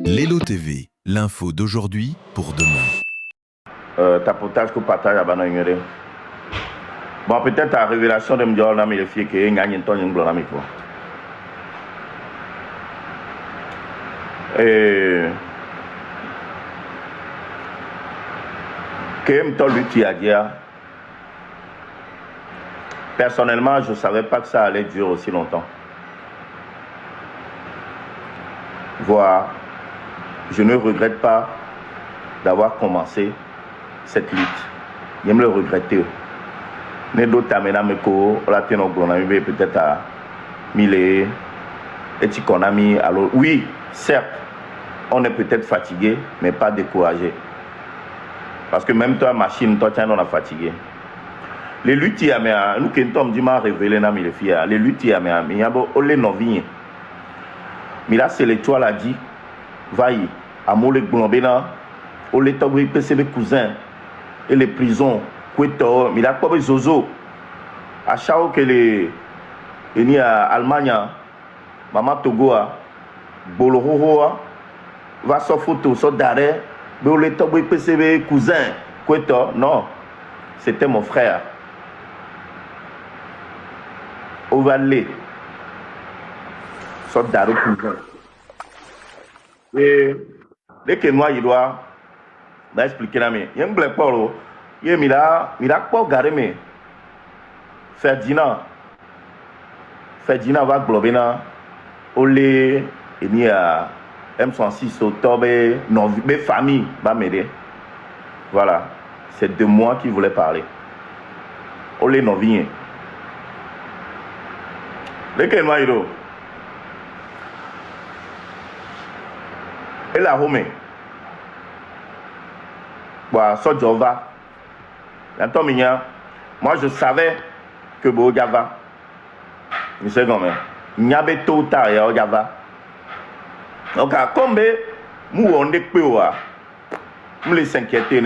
Lelo TV, l'info d'aujourd'hui pour demain. Tapotage que partage à Bana Ignoré. Bon, peut-être la révélation de Mdiol Nami le fille qui est gagné un ton Nami. Et. Que Mtol Lutti a dit. Personnellement, je ne savais pas que ça allait durer aussi longtemps. Voilà. Je ne regrette pas d'avoir commencé cette lutte. Je me le regretter. Mais d'autres amenameko, la tenogronami peut-être à mille et tikonami. Alors oui, certes, on est peut-être fatigué, mais pas découragé. Parce que même toi, machine, toi, on a fatigué. Les luttes, nous qui sommes dit révélé les filles, les luttes, il y a les novices. Mais là, c'est l'étoile a dit, vaille, à Molek Blambena, au l'état où il peut les cousins et les prisons, Koueto, mais là, quoi, Zozo, à chaque fois que les ni à Allemagne, Maman Togo, Boloroa, va sur photo, sur d'arrêt, mais au l'état où il peut les cousins, Koueto, non, c'était mon frère. Au Valais, sur d'arrêt cousin. Et dès que moi, il doit expliquer la main. Il y a un black polo. Il y a pas garé mais Ferdinand va glober na olé il y a M66 octobre non mes familles va m'aider. Voilà, c'est de moi qui voulais parler. Olé non vient. Dès que moi il doit et la home. Bon, ça Jova. Moi je savais que Bojava. Je sais comment. Il y avait tôt ou tard et Java. Donc, comme nous on est peu, nous les s'inquiéter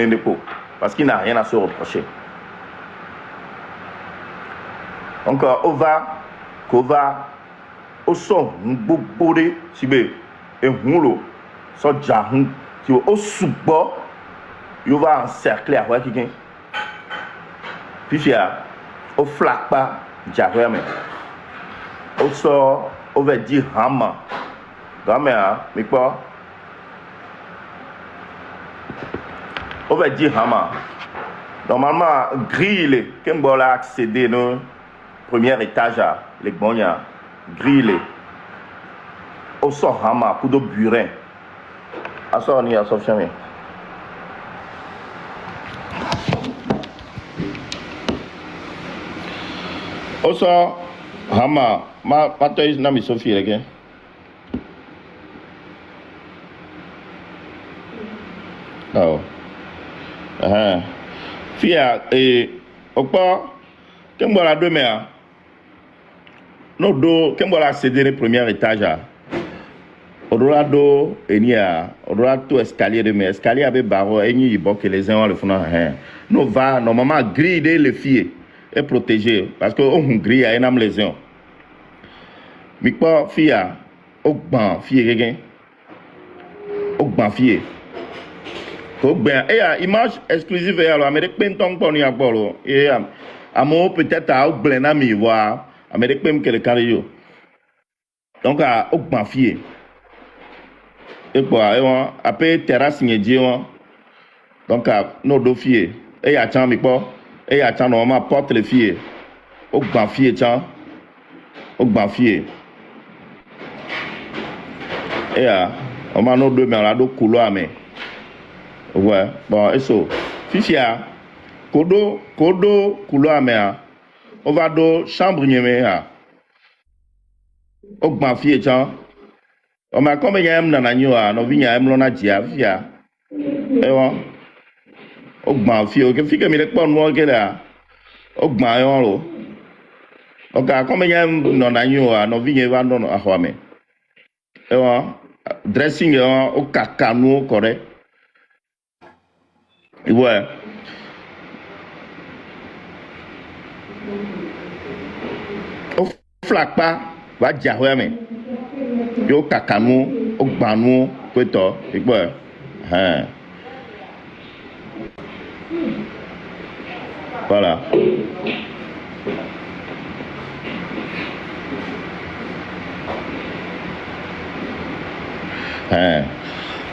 parce qu'il n'a rien à se reprocher. Donc, on va, au son, beaucoup de sibé et houlo, so jahou, qui au sous-bord. Il va encercler à quelqu'un. Puis il y a au flac pas diagramme. Au sort, on va dire hama. Mais quoi? On va dire hama. Normalement, grille, quand on a accédé au premier étage, les bonnes grille. Au sort hama pour de burin. À ça, on y a sorti. Also, Hama, ma toy na mi Sophie again. Oh. Fia okpa kembola deux mea. No do kembola accéder au premier étage. Odorado enia, odorado escalier de mes escalier avec barreau eni ibo que les uns le font. No va normalement griller les filles. Est protégé parce que on grille à une lésion. Mais quoi, fille, au ban, fille, quelqu'un, au ban, fille. Au ban, et à image exclusive, alors, Amérique Penton, pour nous, et à mon peut-être à au blen ami, voir, Amérique Pen, que le carré. Donc, à au ban, fille. Et quoi, après, terrasse, n'y donc, à nos deux filles, et à Tchan, mais quoi. Et à tiens normalement porte les filles au grand fille tiens au grand fille et on m'a nos deux mais on a deux couloirs mais ouais bon et ça fifia kodo couloir mais on va do chambre mais au grand fille tiens on m'a comme il y a un nananyo no vinya am lona dia fia et bon au grand fille que fille que me le pas moi que là au grand yon lo ok comme il y a un nananyo no vinya va non a home et bon dressing au kakano correct ouais Flakpa va diahwe me. Yo kakanu, ogbanu, kweto, ikwe. Voilà.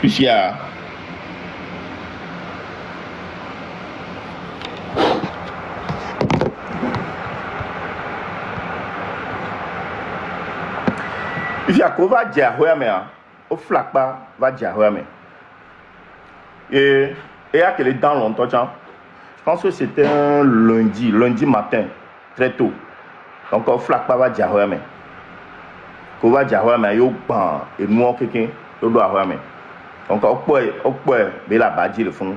Ici, il va dire au flakpa va dire et à quel est dans longtemps, je pense que c'était un lundi matin, très tôt. Donc au flakpa va dire qu'on va dire yo ban et nous quelqu'un doit donc au point mais la badji le fond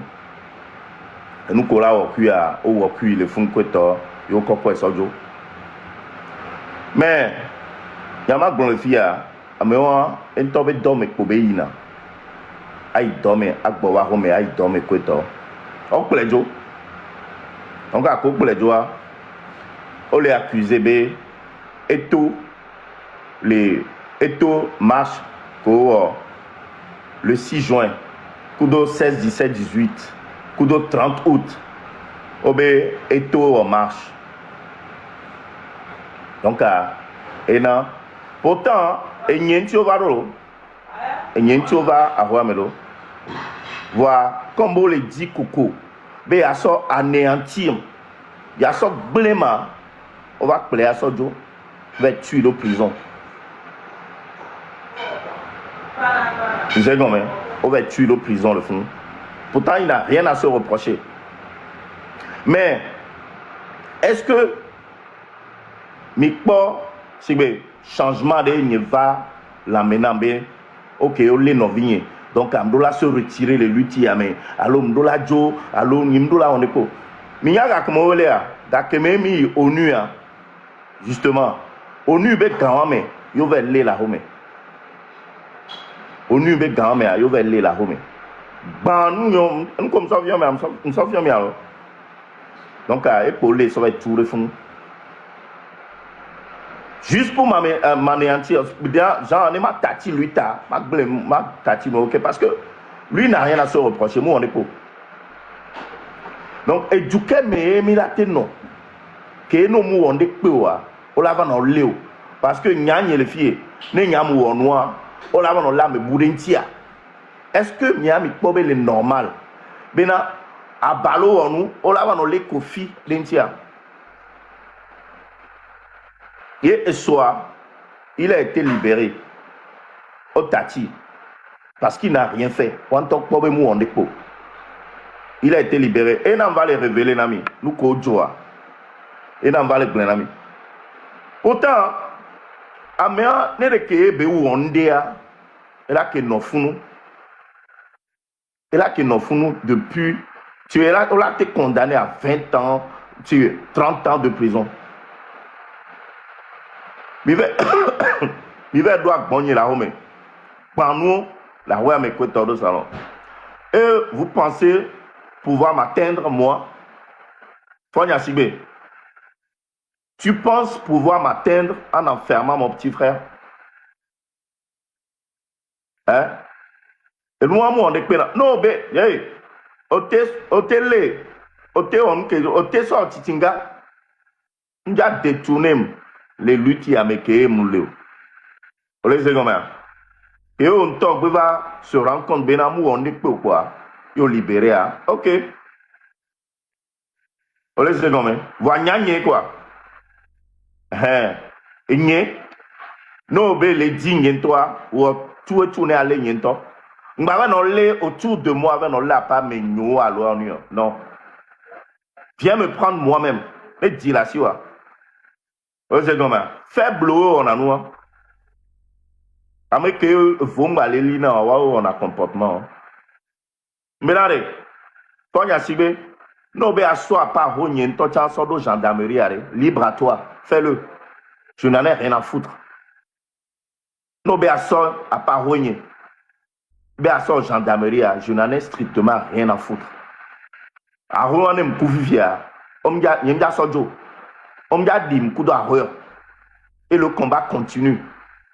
et nous colla au cuir le fond que yo quoi ça mais yama glorifia amewa entobe dome kobeina ai dome agbowa home ai dome kweto o plejo donc a ko plejo o les accusé be et tout marche pour le 6 juin kudo 16 17 18 kudo 30 août obe et tout en marche donc et non. Pourtant, il y a un va avoir melo. Voir comme on le dit coucou. Mais il y a ça anéantir. Il y a ça bléma. On va plaire à ça do. Va tuer de prison. Vous savez comment? On va tuer de prison le fond. Pourtant, il n'a rien à se reprocher. Mais est-ce que Mikpo, c'est changement de va l'amener ok on les noviens donc amdola se retirer les lutti mais allo mdola jo allo nimdola on est quoi miyaga comme on est dakeme mi ONU justement ONU be grand mais yo va aller la home ONU be grand mais yo va aller la home ban nous comme ça vient mais on ça vient alors donc et pour les ça va être tout le fond. Juste pour m'anéantir, genre, on est ma tati, lui, ma tati, ok, parce que lui n'a rien à se reprocher, moi, on est pas. Donc, et du coup, mais il a été non. Que nous, on est pas, on l'a dans léo. Parce que n'y a ni les filles, n'y a mou en noir, on l'a dans l'âme boudintia. Est-ce que n'y a mi pobe le normal? Bena, à balo en nous, on l'a dans les kofi d'intia. Et ce soir, il a été libéré au Tati parce qu'il n'a rien fait. Il a été libéré. Et on va les révéler, nami. Nous kojoa. Et on va les plaindre, nami. Pourtant, Améa n'est que be où on dit, elle a que non funu. Elle a que non funu depuis. Tu es là, on a été condamné à 20 ans, 30 ans de prison. Il va doit gagner la home. Par nous, la roi me coûte de salon. Et vous pensez pouvoir m'atteindre, moi? Fonya Sibé, tu penses pouvoir m'atteindre en enfermant mon petit frère? Hein? Et nous, on est là. Non, mais, hey, sorti tinga. On a détourné les luttes à mes kéé moulé. Vous les avez et on va se rendre compte ben amour on est quoi yo libéré ok vous les avez voyez quoi et nye no be les dignes toi ou tout tourner aller nyento ngaba non les autour de moi avec non là pas mais nous alors non viens me prendre moi-même et dis là si wa. Faible on a nous. Avec que vous m'allez lire on a comportement. Mais là, quand il y a sibé, non, mais à soi pas rogner, toi tu as sort de gendarmerie, libre à toi, fais-le. Je n'en ai rien à foutre. Non, mais à soi à pas rogner. Mais à sort gendarmerie, je n'en ai strictement rien à foutre. À rogner, me couvrir, on me dit, on me dit, m'kudo ahoyo. Et le combat continue.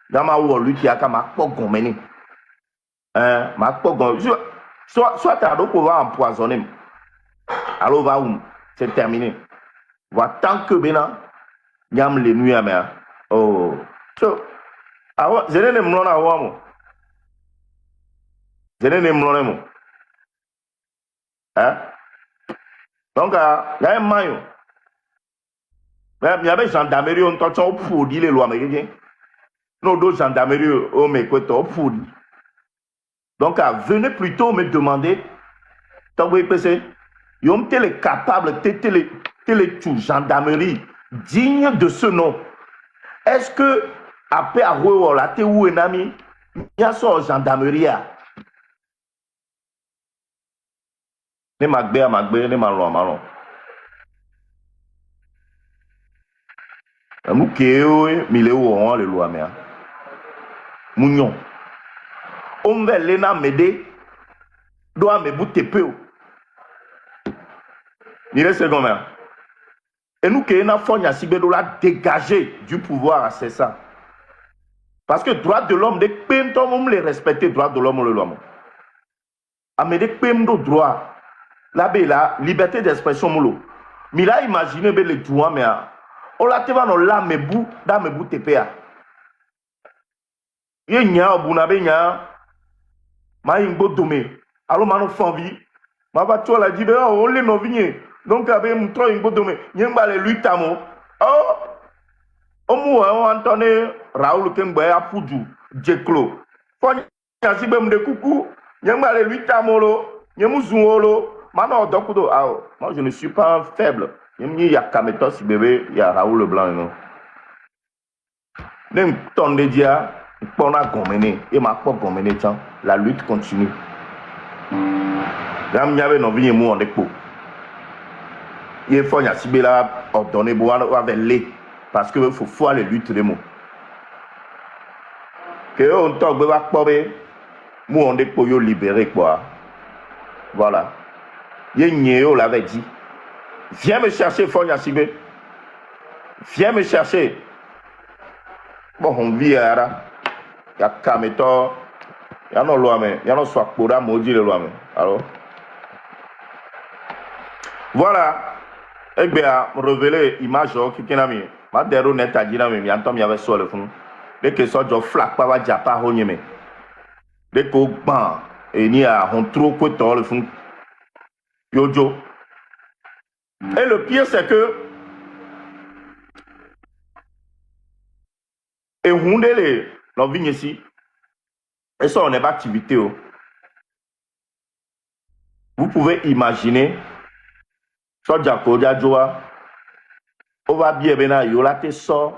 Dans ma lui qui a qu'à ma pogomeni. Ma pogomeni. Soit tu as d'autres pouvoir empoisonner. Alors va où? C'est terminé. Voilà, tant que Bénin, Yam les nuits à mer. Oh. Je n'ai pas de à moi. Je n'ai pas de hein? Donc, il y a un maillot. Il y avait gendarmerie, on t'a pour dire les lois américaines. Nous, d'autres gendarmerie, on me quoi pour dire. Donc, venez plutôt me demander, tant que vous PC, vous êtes capable de les gendarmerie digne de ce nom. Est-ce que, après avoir la théorie ou un ami, il y a son gendarmerie? Ne magbe, ne malon. Nous qui sommes les lois, mais Mounion. On va l'ena m'aider, doit me bouter peu. Il est second. Et nous qui sommes à Sibédola dégager du pouvoir, c'est ça. Parce que droit de l'homme, des peines, on les respecter, droit de l'homme, le l'homme. À me des peines de droit. La liberté d'expression moulo. Mais là, imaginez les droits, mais on l'a te va dans la mebou, dans mebou TPA. Yé nya obunabe nya, ma yingbo domé. Alors mano fanvi, ma va tu la dit on les no vigné. Donc abe mutro yingbo domé. Yengba le lui tamo. Oh, omu on entendait Raoul Kengbe a Poudou, Djeklo. Fonya sibe mde coucou, yengba le lui tamolo, yemu zuolo. Maintenant, moi je ne suis pas un faible. Il y a Kametos bébé, il y a Raoul Leblanc. Non. Même ton média, on a gommené, et ma pas gommené, la lutte continue. Là, il y avait nos vignes en dépôt. Il faut y a Sibéla ordonné pour avec les parce qu'il faut voir les luttes des mots. Que on t'a pas nous on dépôt libéré quoi. Voilà. Yényéo l'avait dit. Viens me chercher, Fonya Sibé. Viens me chercher. Bon, on vit à la. Il y a Kameto. Il y a nos lois, mais il y a nos soins pour la maudit les lois. Alors. Voilà. Eh bien, révéler l'image qui est mis. Ma déro net à dire, mais il y a un temps, il y avait sur le fond. Dès que ça, je flaque pas, va dire pas, on y met. Dès qu'on ban, et il y a un trop quoi, le fond. Yojo. Et le pire, c'est que et on est les vignes ici. Et ça, on n'est pas activité. Vous pouvez imaginer, soit Jaco Diadjoa, on va bien bena yolate so,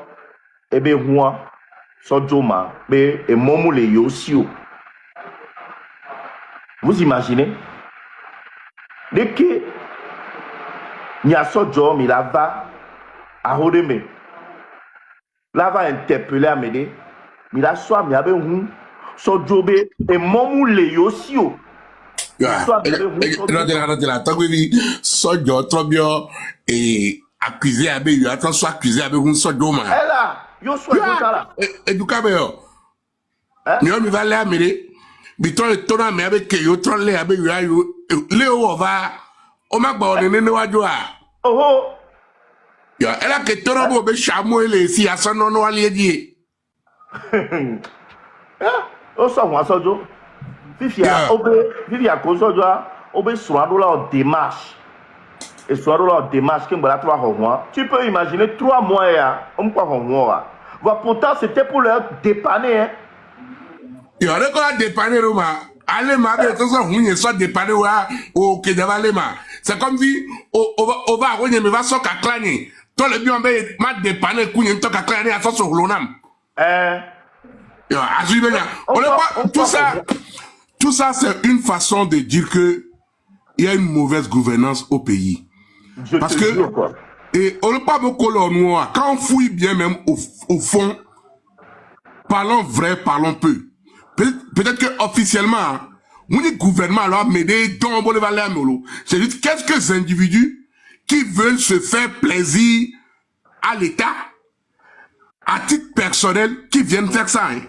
et bien moi, soit Joma, et momo le yosio. Vous imaginez? Dès que n'y a ce jour, il va à Rodeme. Là, va interpeller à m'aider. Il a soit, il y avait un so job et mon les aussi. Et accusé à Béu, attention, accusé à Béu, so job. Elle a, yo soit là. Et du cabeo. Yo, il va aller à m'aider. Biton et ton ami avec yo, ton lait à Béu, Léo va. O ma gba on nene waju a. Oh. Yo, ela ke toro bo be chameau ele si asono no ali eji. O so won sojo. Fifia ko sojo a, obe soado la en démarche. Et soado la en démarche que mbala 3 mois. Tu peux imaginer 3 mois ya, on quoi mois. Voilà, pourtant c'était pour leur dépanner hein. Yo, le ko dépanner Roma. Allez, ma belle, ça soit soit dépanner au Kedava Lema. C'est comme si, on va, on va so kaklani. Toi, le bien, ma dépanner, kouyen, to kaklani, à son l'onam. Tout ça, c'est une façon de dire que il y a une mauvaise gouvernance au pays. Parce que, et on ne peut pas beaucoup noir. Quand on fouille bien même au fond, parlons vrai, parlons peu. Peut-être que officiellement, le gouvernement alors m'aider dans le Valais. C'est juste quelques individus qui veulent se faire plaisir à l'État à titre personnel qui viennent faire ça. Hein.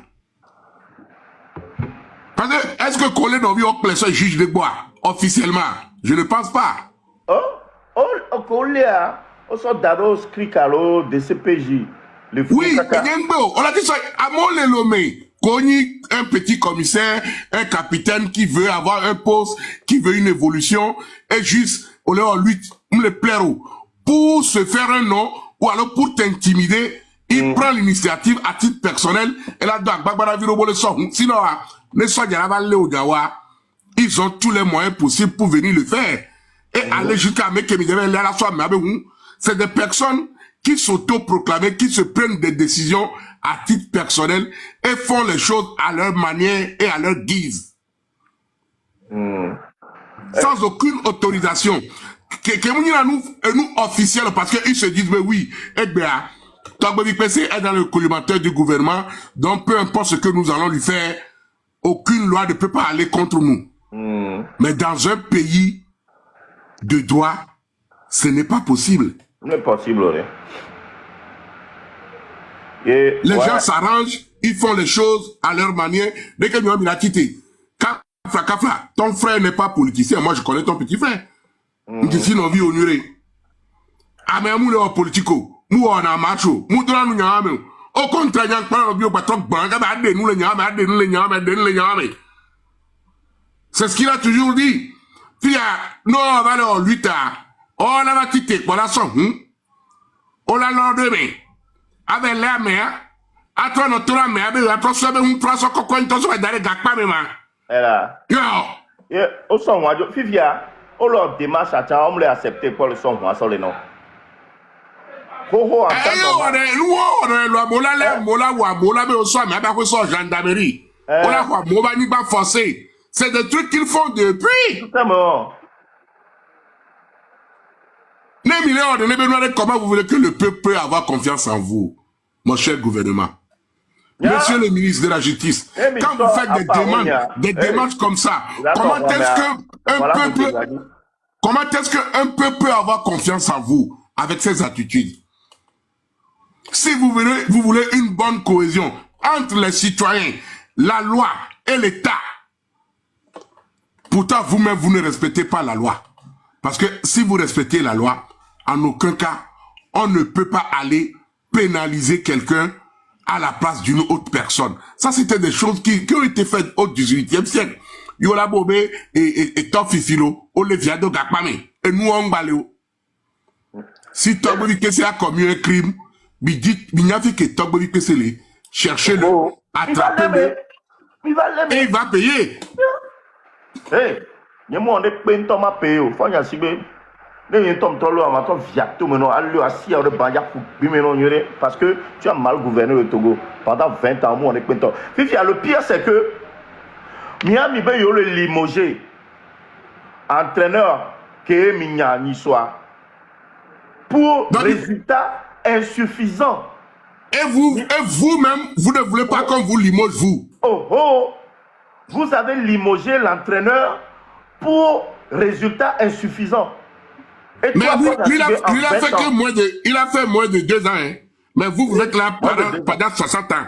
Parce que, est-ce que Colin Novi est juge de bois officiellement? Je ne pense pas. Colin, on sort d'Aros, Krikalo, DCPJ. Oui, on a dit ça. À Molelomé, Koni, un petit commissaire, un capitaine qui veut avoir un poste, qui veut une évolution, et juste, on lui, le plaire pour se faire un nom, ou alors pour t'intimider, il prend l'initiative à titre personnel, et là, sinon, ils ont tous les moyens possibles pour venir le faire. Et aller jusqu'à c'est des personnes qui s'auto-proclament, qui se prennent des décisions à titre personnel et font les choses à leur manière et à leur guise. Sans aucune autorisation. Nous officiels, parce qu'ils se disent, mais oui, Togboni PC est dans le collimateur du gouvernement, donc peu importe ce que nous allons lui faire, aucune loi ne peut pas aller contre nous. Mais dans un pays de droit, ce n'est pas possible. Ce n'est pas possible, oui. Et les gens s'arrangent, ils font les choses à leur manière. Dès que nous avons la quitté, Kafla, ton frère n'est pas politicien. Moi, je connais ton petit frère. Ici, nos vies honorées. Ah, mais nous, on est politico. Nous, on a macho. Nous, on a macho. Au contraire, nous c'est ce qu'il a toujours dit. Puis, nous, on va aller en lutte. On a quitté, voilà son. On l'a lendemain. Avec la mère, à toi, notre mère, à toi, ça, on prend son coco, on va d'aller gagner, maman. Yo! Au son, moi, Fivia, on leur démarche à temps, on l'a accepté pour le son, moi, sur le nom. C'est des trucs qu'ils font depuis. Comment vous voulez que le peuple peut avoir confiance en vous, mon cher gouvernement? Monsieur le ministre de la Justice, quand vous faites des démarches comme ça, comment est-ce qu'un peuple peut avoir confiance en vous avec ces attitudes? Si vous voulez une bonne cohésion entre les citoyens, la loi et l'État, pourtant vous-même vous ne respectez pas la loi. Parce que si vous respectez la loi, en aucun cas, on ne peut pas aller pénaliser quelqu'un à la place d'une autre personne. Ça, c'était des choses qui ont été faites au XVIIIe siècle. Yola Bobé et Tofifilo, Oliviado Gakmame, et nous on baléo. Si Togboli Kessé a commis un crime, il n'y a fait que Togboli Kessé cherchez-le, attrapez-le, et il va payer. Hey, il y a moi on est peine Thomas payé, faut y asiber. Parce que tu as mal gouverné le Togo pendant 20 ans. Le pire, c'est que Miami Bayo le limogé, entraîneur qui est Minya Nissoa, pour résultat insuffisant. Et vous-même, vous ne voulez pas qu'on vous limoge, vous. Vous avez limogé l'entraîneur pour résultat insuffisant. Mais il a fait moins de 2 ans. Hein. Mais vous êtes là pendant 60 ans.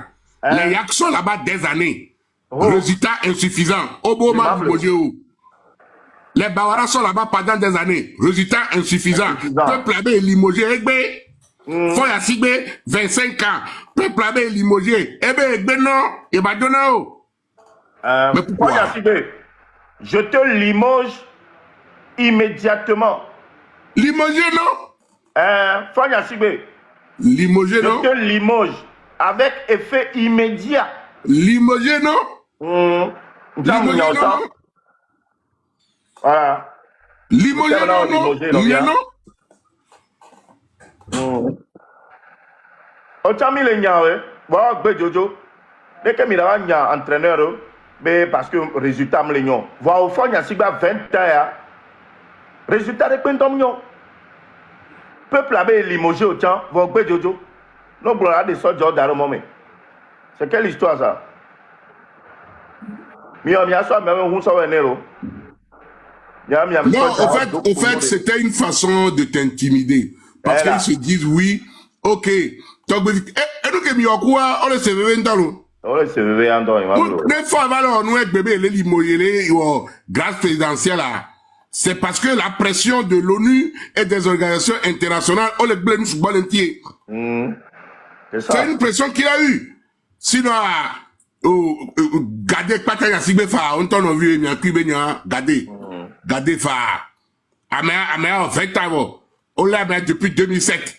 Les Yaks sont là-bas des années. Résultat insuffisant. Obama, les Bawara sont là-bas pendant des années. Résultat insuffisant. Peuple avait limogé. Foya Sigbe, 25 ans. Peuple avait limogé. Non. Il va donner. Mais pourquoi Foya Sigbe, je te limoge immédiatement. Limogé, non? Foya Sigbe. Limogé, non? Je te limoge avec effet immédiat. Limogé, non? Limogé, non? Voilà. Limogé, non? Ochami le nyawe, wa gbe jojo. Dès que mi la nya entraîneur, mais parce que résultat me le nyon. Va au Foya Sigbe 20 ans. Résultat de Quentin Nyon. Peuple avait limogé au temps, va gbe jojo. Non, gloire de soldats dans le moment. C'est quelle histoire ça? Non, au fait, c'était une façon de t'intimider. Parce qu'ils se disent, oui, ok, Et nous, qui quoi, on le CVV dans l'eau. On le CVV en dans l'eau. Des fois, alors, nous, avec bébé, les limoyés, grâce présidentielle, c'est parce que la pression de l'ONU et des organisations internationales, on les blâme sur bon entier. C'est une pression qu'il a eue. Sinon, gardez pas qu'il y a si bien fait, on t'en a vu, il y a qui bien, gardez fa. En 20 ans, on l'a mis depuis 2007.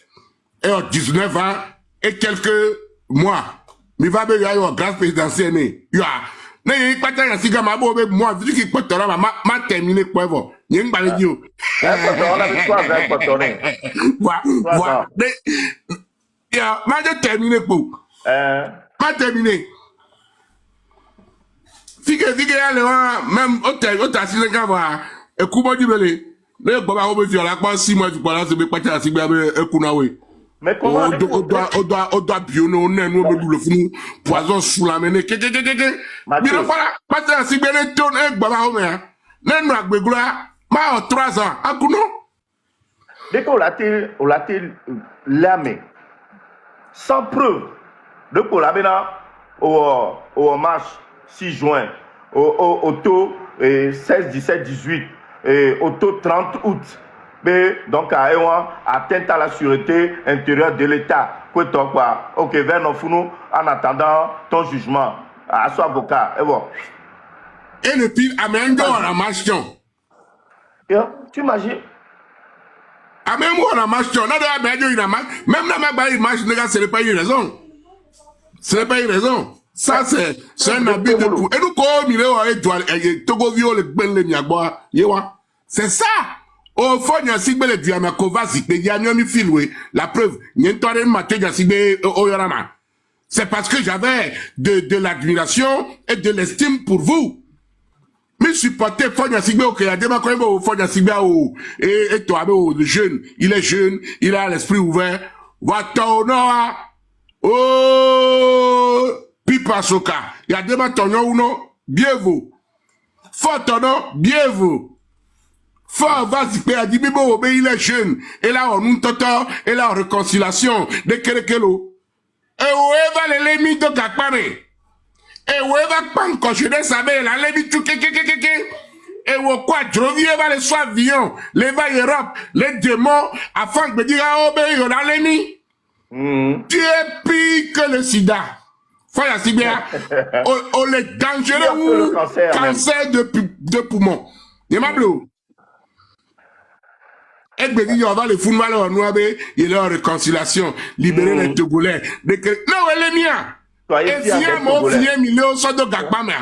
Et en 19 ans, et quelques mois, mais va bien, il y a une grâce présidentielle, il y a, mais il pas qu'il y a si bien, moi, vu qu'il peut te rendre, m'a terminé, quoi, bon. Il y a une balle de on a vu quoi avec Potoné? Voilà. M'a terminé pour. M'a terminé. Figue, même, au tassi, le gars, et comment du belé. Le baba, on me fait la quoi, 6 mois, tu parles, c'est pas ta cible, et Kunawe. Mais comment on doit bionner, on est, nous, le fou, poison sous la mène, mais voilà, pas ta cible, et ton, et baba, on est, n'est-ce pas, ma 3 ans, à Kuno. Dès qu'on l'a l'âme, sans preuve, de qu'on l'a là, au marche 6 juin, au taux 16, 17, 18, et au taux 30 août. Mais donc, à atteinte à la sûreté intérieure de l'État. Quoi? Ok, vers nos fous, en attendant ton jugement. À son avocat. Et bon. Et le pire, amène on la marche. Tu imagines? Amène on la marche. Même la marche, ce n'est pas une raison. Ce n'est pas une raison. Ça, c'est un habit de pou. Et nous, comme il est, Togo viole, le Niagua, c'est ça. Au fond, il y a si belle Diamakova, si il y a un filoué. La preuve, il y a un matin, il y a c'est parce que j'avais de l'admiration et de l'estime pour vous. Mais supporter Fonya Sigbe au Kayadema, quand même, Fonya Sigbe et toi, le jeune, il est jeune, il a l'esprit ouvert. Va-t'en, oh, Pipa Soka. Il y a des matons, non, bien vous. Fortono, bien vous. Fort va s'y payer, dit, mais il est jeune. Et là, on nous t'entend, et là, en réconciliation, de Kerekelo. Et où va les lémis de Gakpane? Et où va pas encore, je ne savais, la lémi tout et où quoi, je reviens va les soins vions, les va Europe, les démons, afin de me dire, ah, oh, ben, il y a l'émi. Tu es pire que le sida. Faut y assez bien. On est dangereux ou cancer de poumon. Il m'a bleu. Et bien, il y a les fous, il y a la réconciliation, libérer les Togolais. Non, elle est mienne. Et si un mot, si un million, ça de Gakbama.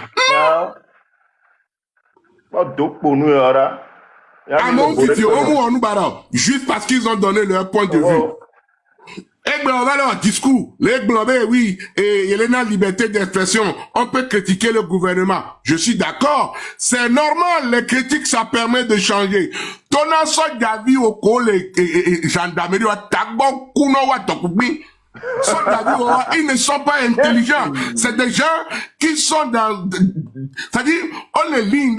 Juste parce qu'ils ont donné leur point de vue. Et bien, on va leur discours. Les blancs, oui, et il y a la liberté d'expression. On peut critiquer le gouvernement. Je suis d'accord. C'est normal, les critiques, ça permet de changer. Ton ensemble d'avis au col et gendarmerie, ils ne sont pas intelligents. C'est des gens qui sont dans, c'est-à-dire, on les ligne,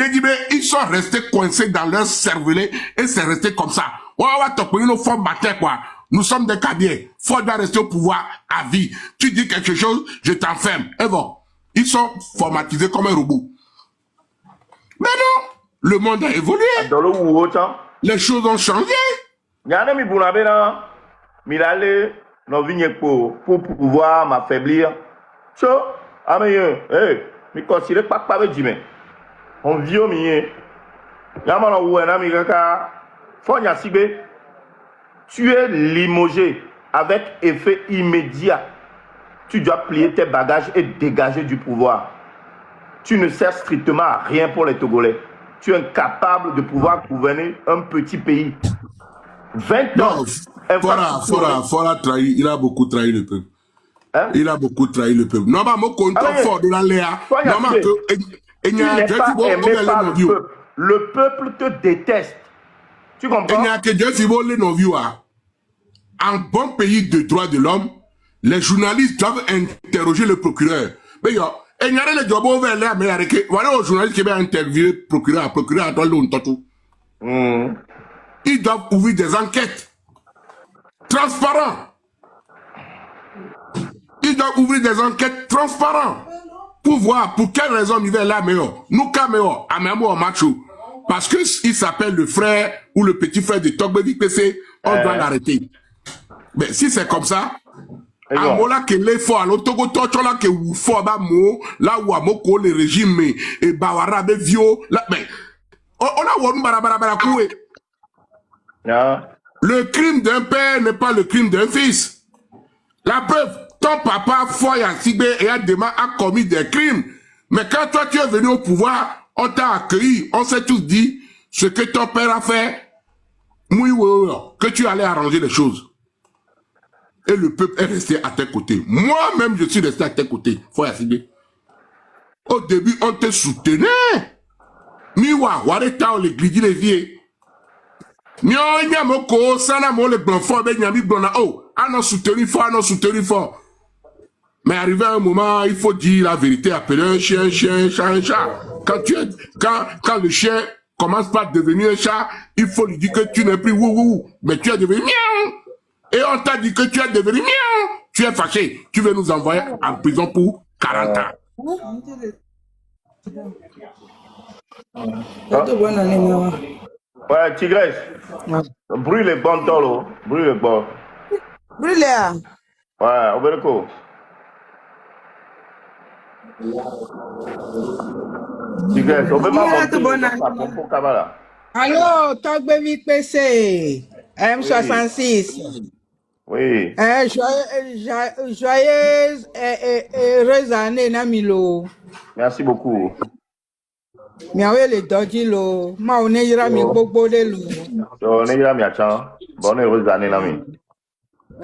ils sont restés coincés dans leur cervelet et c'est resté comme ça. Nous sommes des cabiers. Faut doit rester au pouvoir à vie. Tu dis quelque chose, je t'enferme. Et bon, ils sont formatisés comme un robot. Mais non, le monde a évolué. Les choses ont changé. Pour pouvoir m'affaiblir. On vit au milieu. Tu es limogé avec effet immédiat. Tu dois plier tes bagages et dégager du pouvoir. Tu ne sers strictement à rien pour les Togolais. Tu es incapable de pouvoir gouverner un petit pays. 20 ans. Fora trahi, il a beaucoup trahi le peuple. Hein? Il a beaucoup trahi le peuple. Normalement, content fort de la Léa. Le peuple te déteste. Tu comprends? En bon pays de droits de l'homme, les journalistes doivent interroger le procureur. Mais il y a les jobs ouverts là, mais voilà aux journalistes qui vont interviewer le procureur dans le Ils doivent ouvrir des enquêtes transparentes. il doit ouvrir des enquêtes transparentes pour voir pour quelle raison il est là, meilleur. Nous, Caméo, à même macho. Parce que il s'appelle le frère ou le petit frère de Togbe PC, on doit l'arrêter. Mais si c'est comme ça, Amola que les fois, l'autogo là que vous faites là où Amoko le régime et Bawara be vio, là, mais on a wonu barabara koué. Le crime d'un père n'est pas le crime d'un fils. La preuve, ton papa, Foya Sibé et Adema a commis des crimes. Mais quand toi tu es venu au pouvoir, on t'a accueilli, on s'est tous dit ce que ton père a fait, que tu allais arranger les choses. Et le peuple est resté à tes côtés. Moi-même, je suis resté à tes côtés. Foya Sibé. Au début, on te soutenait. Miwa, wareta, les gridi les vieux. Mio nyamoko sana mo le blanc fort ben nyami blona oh à non soutenir fort mais arrivé à un moment il faut dire la vérité, appeler un chien un chat quand le chien commence par devenir un chat il faut lui dire que tu n'es plus wou mais tu es devenu miaou et on t'a dit que tu es devenu miaou, tu es fâché, tu veux nous envoyer en prison pour 40 ans. Ouais, Tigresse. Brûle les bons tolo. Brûle les bons. Brûle là. Ouais, on veut le coup. Tigresse, on veut pas monter. Allô, Togbe PC. M66. Oui. Joyeuse et heureuse année, Namilo. Merci beaucoup. Miawe le doji lo, ma one yira mi gbogbo de lo. So ne yira mi achan, bonne heureuse année nami.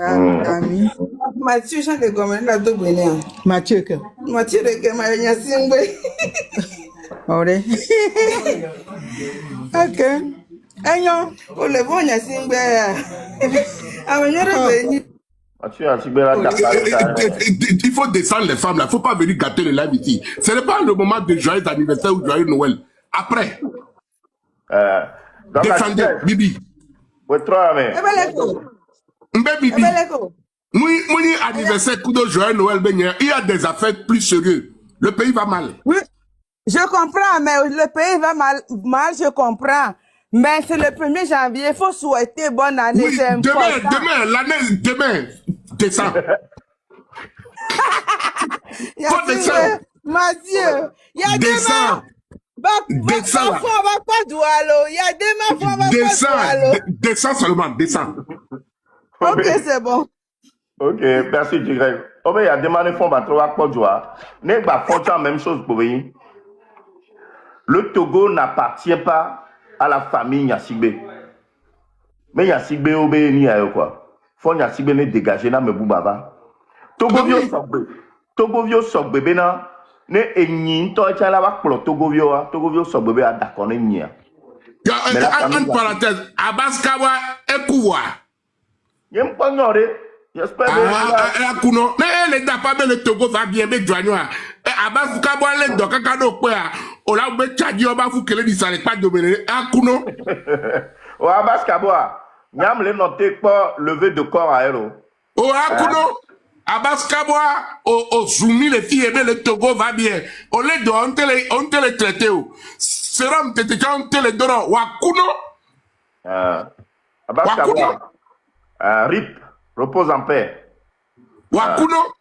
Ami. Mathieu Jean de Gomen la do bene. Mathieu ke. Mathieu de ke ma nya singbe. Ore. Okay. Enyo, o le bo nya singbe. Amenyere beni. Il faut descendre les femmes là, il ne faut pas venir gâter le live ici. Ce n'est pas le moment de joyeux anniversaire ou joyeux Noël. Après. Défendez, Bibi. Bibi. Mouni anniversaire, coup de joyeux Noël, il y a des affaires plus sérieuses. Le pays va mal. Oui, je comprends, mais le pays va mal, je comprends. Mais c'est le 1er janvier, il faut souhaiter bonne année. Oui, demain, décembre. Mathieu, il y a demain. Décembre. On va pas doualo. Il y a demain, on va pas doualo. Décembre seulement, décembre. Ok, c'est bon. Ok, merci Tigresse. Oh, mais il y a demain, on va trouver pas doualo. N'est pas la même chose pour lui. Le Togo n'appartient pas à la famille Nyasigbe. Mais Nyasigbe obéit ni à eux quoi. Faut Nyasigbe ne dégager na me boubaba. Togovio sogbe bena ne enyi to cha la ba kplo Togovio sogbe be adako ne nya. En parenthèse, Abaskawa ekuwa. Yem ponyore, j'espère bien. Akuno, mais les dapa be le Togo va bien be joanwa. Abaskawa le do kakado pe a. Ola be chaji oba fu kele di sale pa domene akuno. O Abaskawa, nyam le noté pas lever de corps à héros. O akuno, Abaskawa o zoumi les filles et le Togo va bien. On les doit on te les traiter ou. Seram tete on te les donne wakuno. Abaskawa. Rip, repose en paix. Wakuno.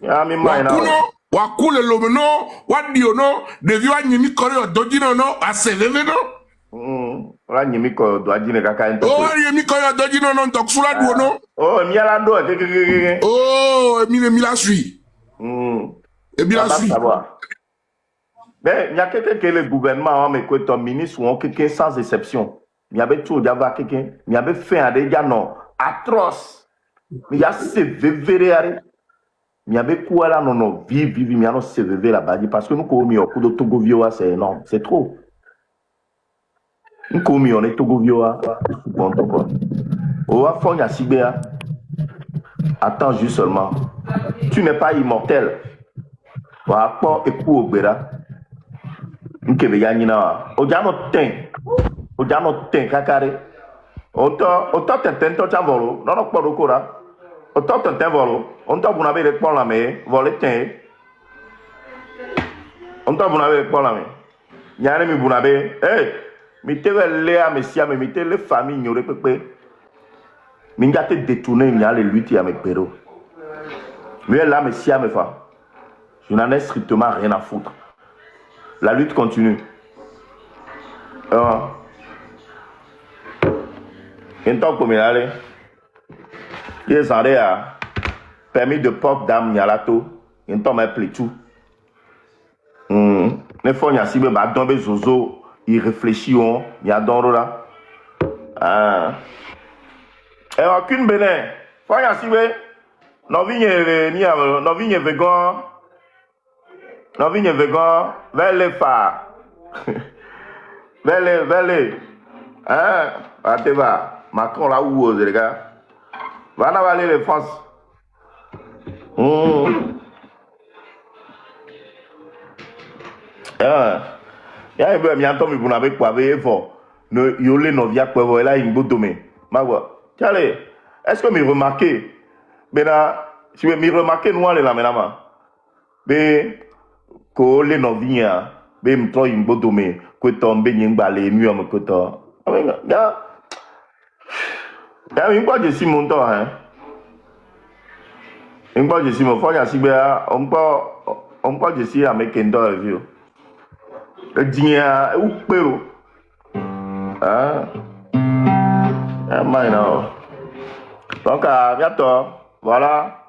Wakuno. Wakule lomeno, wadiono, devio anyimi kore dojino no, aseveve no. Ola nyimi ko dojine kaka ento. Oh, nyimi kore dojino no, toksula duono. Oh, mialando, kekekeke. Oh, mila sui. Mila sui. Mais il y a quelqu'un qui est le gouvernement, mais que ton ministre ou quelqu'un sans exception. Il y avait tout, il y avait quelqu'un, il y avait fait un dégât non, atroce. Mais il y a ce vévéré. Il y avait quoi là, non, vive, il y a un CVV là-bas, parce que nous, comme on coup de Togovio, c'est énorme, c'est trop. Nous, comme on est Togovio, bon, on va faire un Sibéa. Attends juste seulement. Tu n'es pas immortel. On va pas écouter au Béra. Nous, qui veut gagner là. On a notre teint, cacaré. Autant t'entends, tu as volé. Non, non, pas de quoi. Autant t'es volo. On t'a vous les points la main. Volé tiens. On t'a vous les points la main. Y'a mi vous hey, mettez les à messia, mais mettez les familles ignorées pépé. Minga te détourné, il y a les luttes à mes péros. Mais là, messia, mes femmes. Je n'en ai strictement rien à foutre. La lutte continue. Il temps comme il allait. Il en a permis de porte d'âme Nyalato. Il temps m'a appelé tout. Les fois, il y a si bien tomber zozo. Il réfléchit, il y a dans là. Et aucune bénin. Faut y a si bien. Non, vigne vegan. Non, vigne vegan. Vers les phares. Vers les. Hein? Attends, va. Macron là où, les gars. Va en aller les France. Il y a un peu de temps, mais vous n'avez pas vu fort. Ne yole no via quoi voilà une beau domaine. Ma voix. Tiens, est-ce que vous remarquez? Ben là, si vous remarquez, nous allons la maintenant. Ben, que les no via, ben me trouve une beau domaine. Que tombe une balle mieux me coto. Ya une fois je suis mon temps hein. Une fois je suis mon frère si bien on peut je suis avec un temps vieux. Le dia ou pero. Ah. Ah maintenant. Donc à bientôt. Voilà.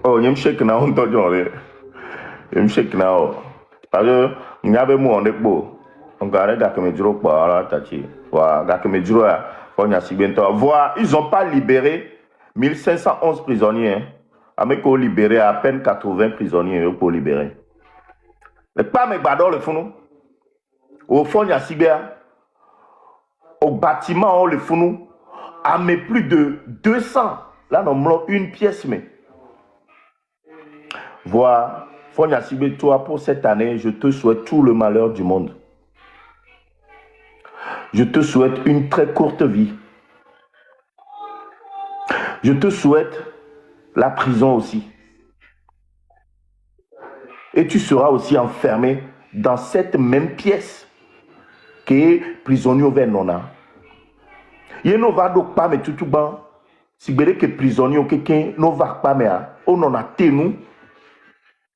Oh, il me shake na on to jole. Il me shake na o. Parce que nyabe mu on est beau. On garde gars que me diro pas là tati. Voilà, gars que me diro on y a si bientôt. Voilà, ils ont pas libéré 1511 prisonniers. Avec qu'on libéré à peine 80 prisonniers pour libérer. Mais pas mes badons le font. Au fond, il y a si bien. Au bâtiment, on le font. À mais plus de 200. Là, nous avons une pièce. Mais. Voilà. Fonya Sibé, toi, pour cette année, je te souhaite tout le malheur du monde. Je te souhaite une très courte vie. Je te souhaite la prison aussi. Et tu seras aussi enfermé dans cette même pièce que prisonnier au Nona. Il ne va donc pas, mais tout ban. Si vous voulez que prisonnier ou quelqu'un ne va pas, mais on en a tenu.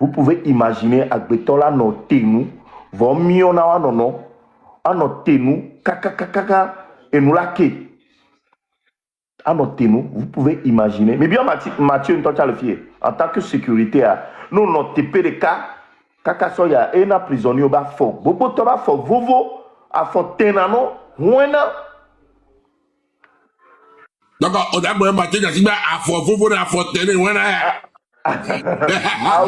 Vous pouvez imaginer à Betola no tenu. Vous mieux on a non. On a tenu. Kaka. Et nous la ké. Vous pouvez imaginer. Mais bien Mathieu, en tant que sécurité, nous avons TP de cas. Kaka soya et na prisonnier au bas fort. Bobo toba fort. Vovo a fort tenano. Ouena. D'accord, on a besoin de Mathieu qui a fort. Vovo a fort tenano. Ouena. Ah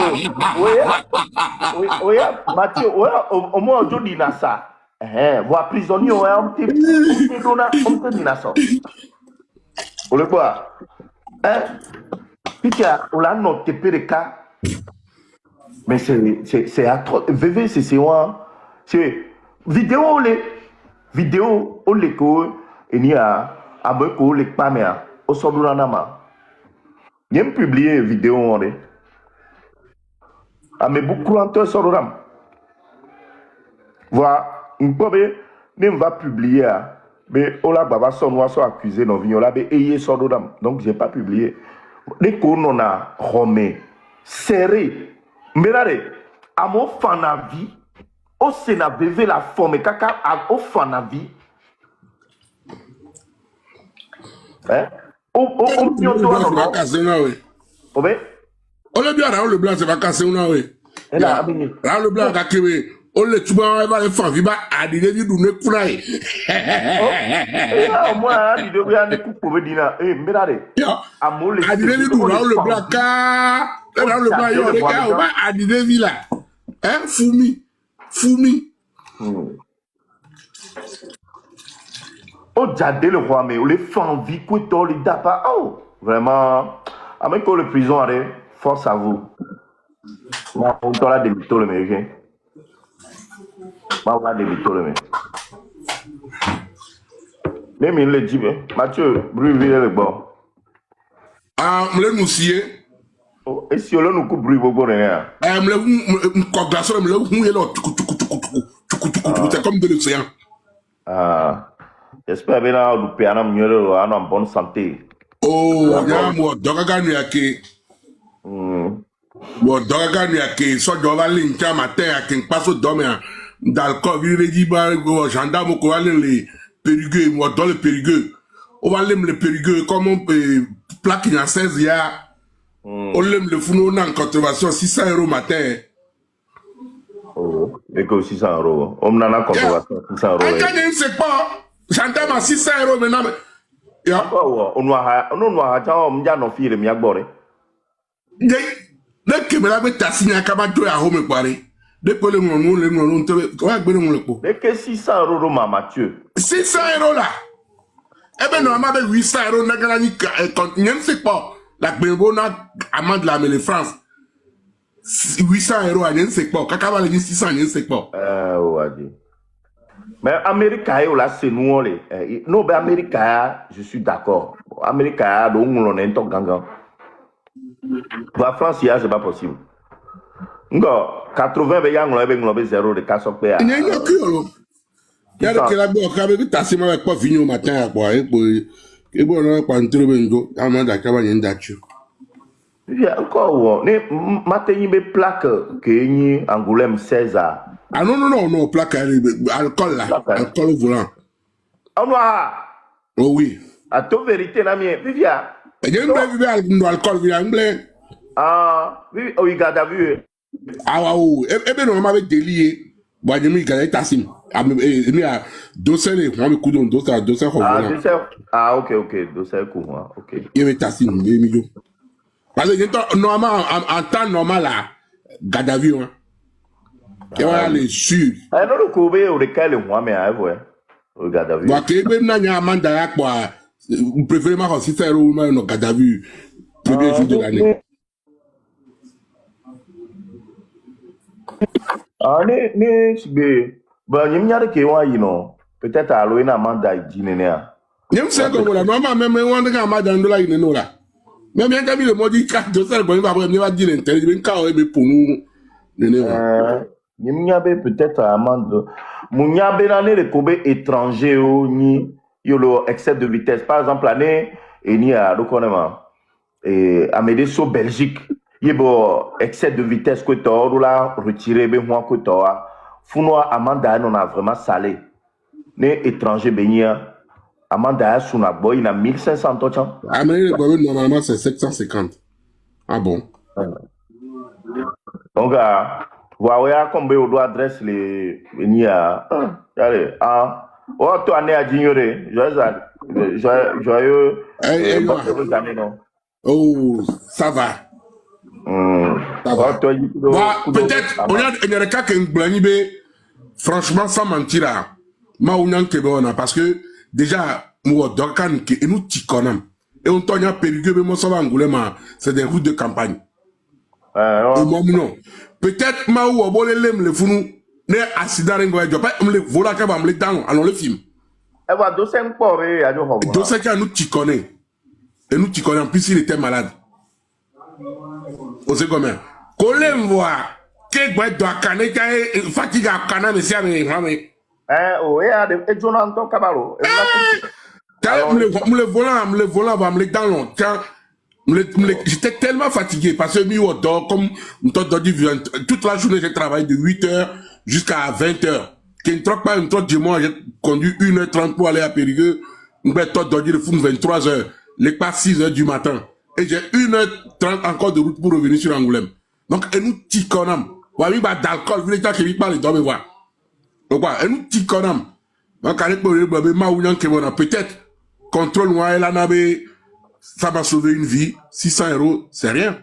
oui, Mathieu, au moins aujourd'hui, il a ça. Voir prisonnier, on te dit ça. On le voit. Puis on a notre PDK. Mais c'est atroce. VV, c'est moi. C'est vidéo, vidéo, on les co, et il y a un peu de les pamea, au sol de la nama. Il y a publié vidéo, on est. Mais beaucoup d'entre eux sont là. Voilà, une fois, on va publier. Mais on a baba son soit accusé non vignola mais ayé son dam donc j'ai pas publié dès qu'on a romé serré mais là à mon fanavi au sénat bébé la forme kaka au fanavi hein au pion de oui on le bien Raoul Leblanc c'est pas cassé on a oui Raoul Leblanc a créé on le tuba va le faire viba a dit du ne kurai moi il devrait aller couper dina mbérade amol a dit du Raoul Leblanc ka Raoul Leblanc yo le gars va a dit là hein Fumi oh jade le roi mais on les fait en vie quoi les dapa oh vraiment avec le prison allez force à vous on doit la débiter le américain. On va débiter le Les mines les dit, Mathieu, bruit le bon. Ah, me nous sié. Et si on nous coupe bruit beaucoup rien. Ah, me glaçon, me c'est comme de l'océan. Ah, j'espère bien que nous payons mieux en bonne santé. Oh, ya mo dogaga nu yake. Mo dogaga nu yake so do va lin cha matin yake paso dorme d'alcool vi reji ba go gendarme ko aller les périgueux mo dans le périgueux. On va lem le périgueux comme on peut plaque en 16 ya. On lem le founo en contravention 600 € matin. Oh, et que 600 €. On n'a pas contravention 600 €. Quand je ne sais pas, gendarme à 600 € maintenant. On doit on fille mi agbore. Le Kemela be tassi à Kamato à home pare. Depuis le moment Mais que 600 € Mathieu. 600 € là. Eh ben normalement 800 € n'a gagné je ne sais pas. La Benbona amende la mais France. 800 €, je ne sais pas. Kakaba le 600, je ne sais pas. Mais Amérique, c'est nous. Non, mais Amérique, je suis d'accord. Amérique, donc on est un gangan. La France, c'est pas possible. 80, il y a 0 de cas. Il y a un cul. Il y a des labos qui ont été tassés avec quoi finir au matin à quoi. Et bon, on a pas un truc bengo. Amanda Kaba y a une date. Il y a encore. Matin, il y a une plaque qui est Angoulême 16 à. Ah non, plaque alcool là, alcool au volant. Ah noir. Oh oui. À toute vérité, n'a mien, Vivia. Et j'ai un alcool, Vivia, ah, oui, oh, il garde à vue. Ah waouh, et bien on m'avait délié. Bon, j'ai mis qu'il tassim. Il y a 200 et moi, me coudon, 200 Ah, ok, 200 courant, ok. Il y avait tassim, millions. Parce que normalement, en temps normal là, garde à vue, hein. Et voilà les sûrs. Ah non, le courbe au lequel moi mais à voir. Regarde à vue. Bah que même n'a pas mandat quoi. Vous préférez moi aussi faire au moins nos garde à vue premier jour de l'année. Ah ne sibé. Bah n'y a que moi non. Peut-être à l'ouïe n'a mandat dîner. N'y sais que voilà normalement même on a mandat dans la ine là. Même bien que le mot dit 4 de ça bon va pas dire l'intérêt bien quand on pour nous. N'y peut-être amende. Mouniabe l'année de Kobe étranger ni yolo excès de vitesse. Par exemple l'année et ni à reconnaissement et à Médéso Belgique. Il bon excès de vitesse que tu là retiré ben moi que tu as. Founois amende on a vraiment salé. Né étranger benia amende sur na boy il a 1500 tochant. Ah mais normalement c'est 750. Ah bon. Donc voilà combien on doit adresser les nia. Allez, oh toi année à ignorer. Joyeux. Oh, ça va. Ça va. Peut-être, il y a des cas qui ont franchement, sans mentir, parce que déjà, moi, et nous ticonam. Et on tourne périgueux, mais moi, ça va Angoulême, c'est des routes de campagne. Et moi, non. Peut-être, ma ou on le founou, ne accident, me le vola, me le dans, alors le film. Et voilà, dossier encore, dossier qui a nous ticonné. Et nous ticonné, en plus, il était malade. On sait comment. Qu'on voit, que doit canner, fatigue à canner, mais c'est à mes et Jonathan Caballo. Me le volant va me le dans tiens. J'étais tellement fatigué parce que comme toute la journée j'ai travaillé de 8h jusqu'à 20h. Qui ne troque pas une trotte de moi, j'ai conduit 1h30 pour aller à Périgueux. Je vais dormir le fou 23h. Les pas 6h du matin. Et j'ai 1h30 encore de route pour revenir sur Angoulême. Donc, et nous ticonam. Ouais, oui, bah, d'alcool, vous les gens qui vivent pas les dormir voir. Donc, et nous ticonam. Donc, peut-être, contrôle moi, elle en avait, ça m'a sauvé une vie. 600 €, c'est rien.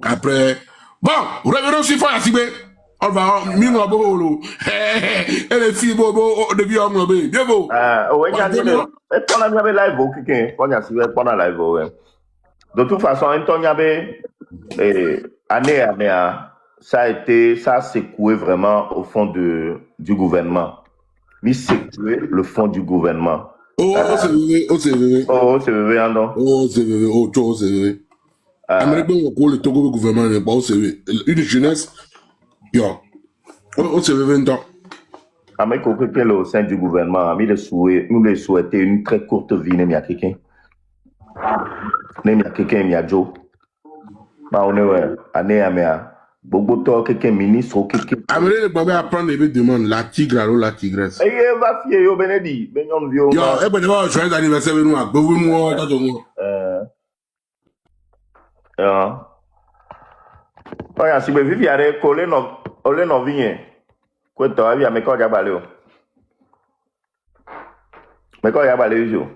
Après, bon, revenons sur Foya Sibé. On va, mine bobo, et les filles bobo, depuis on bien beau. De toute façon, année, ça a secoué vraiment au fond du gouvernement. Il secoué le fond du gouvernement. Oh, c'est vrai, oh, c'est vrai. Oh, c'est vrai, non? Oh, c'est vrai, oh, toi, c'est vrai. Amérique, on le Togo, le gouvernement, oh, c'est vrai. Une jeunesse, yo. Oh, c'est vrai, 20 ans. Amérique, au sein du gouvernement, nous les souhaitons une très courte vie, il y a quelqu'un. Il y a quelqu'un, il y a Joe. On est à Bogoto, quelqu'un ministre ou quelqu'un. Amérique, le à prendre les demandes, la tigre, alors la tigresse. Et il va fier, yo, Benedi. Yo, eh, ben, joyeux anniversaire, nous, à Bouvou-moi, t'as tout Oya, si vous vivez à l'école, on n'en vient. Quoi, tu as vu à mes corps, il y a balé. Mes corps, il y a balé, yo.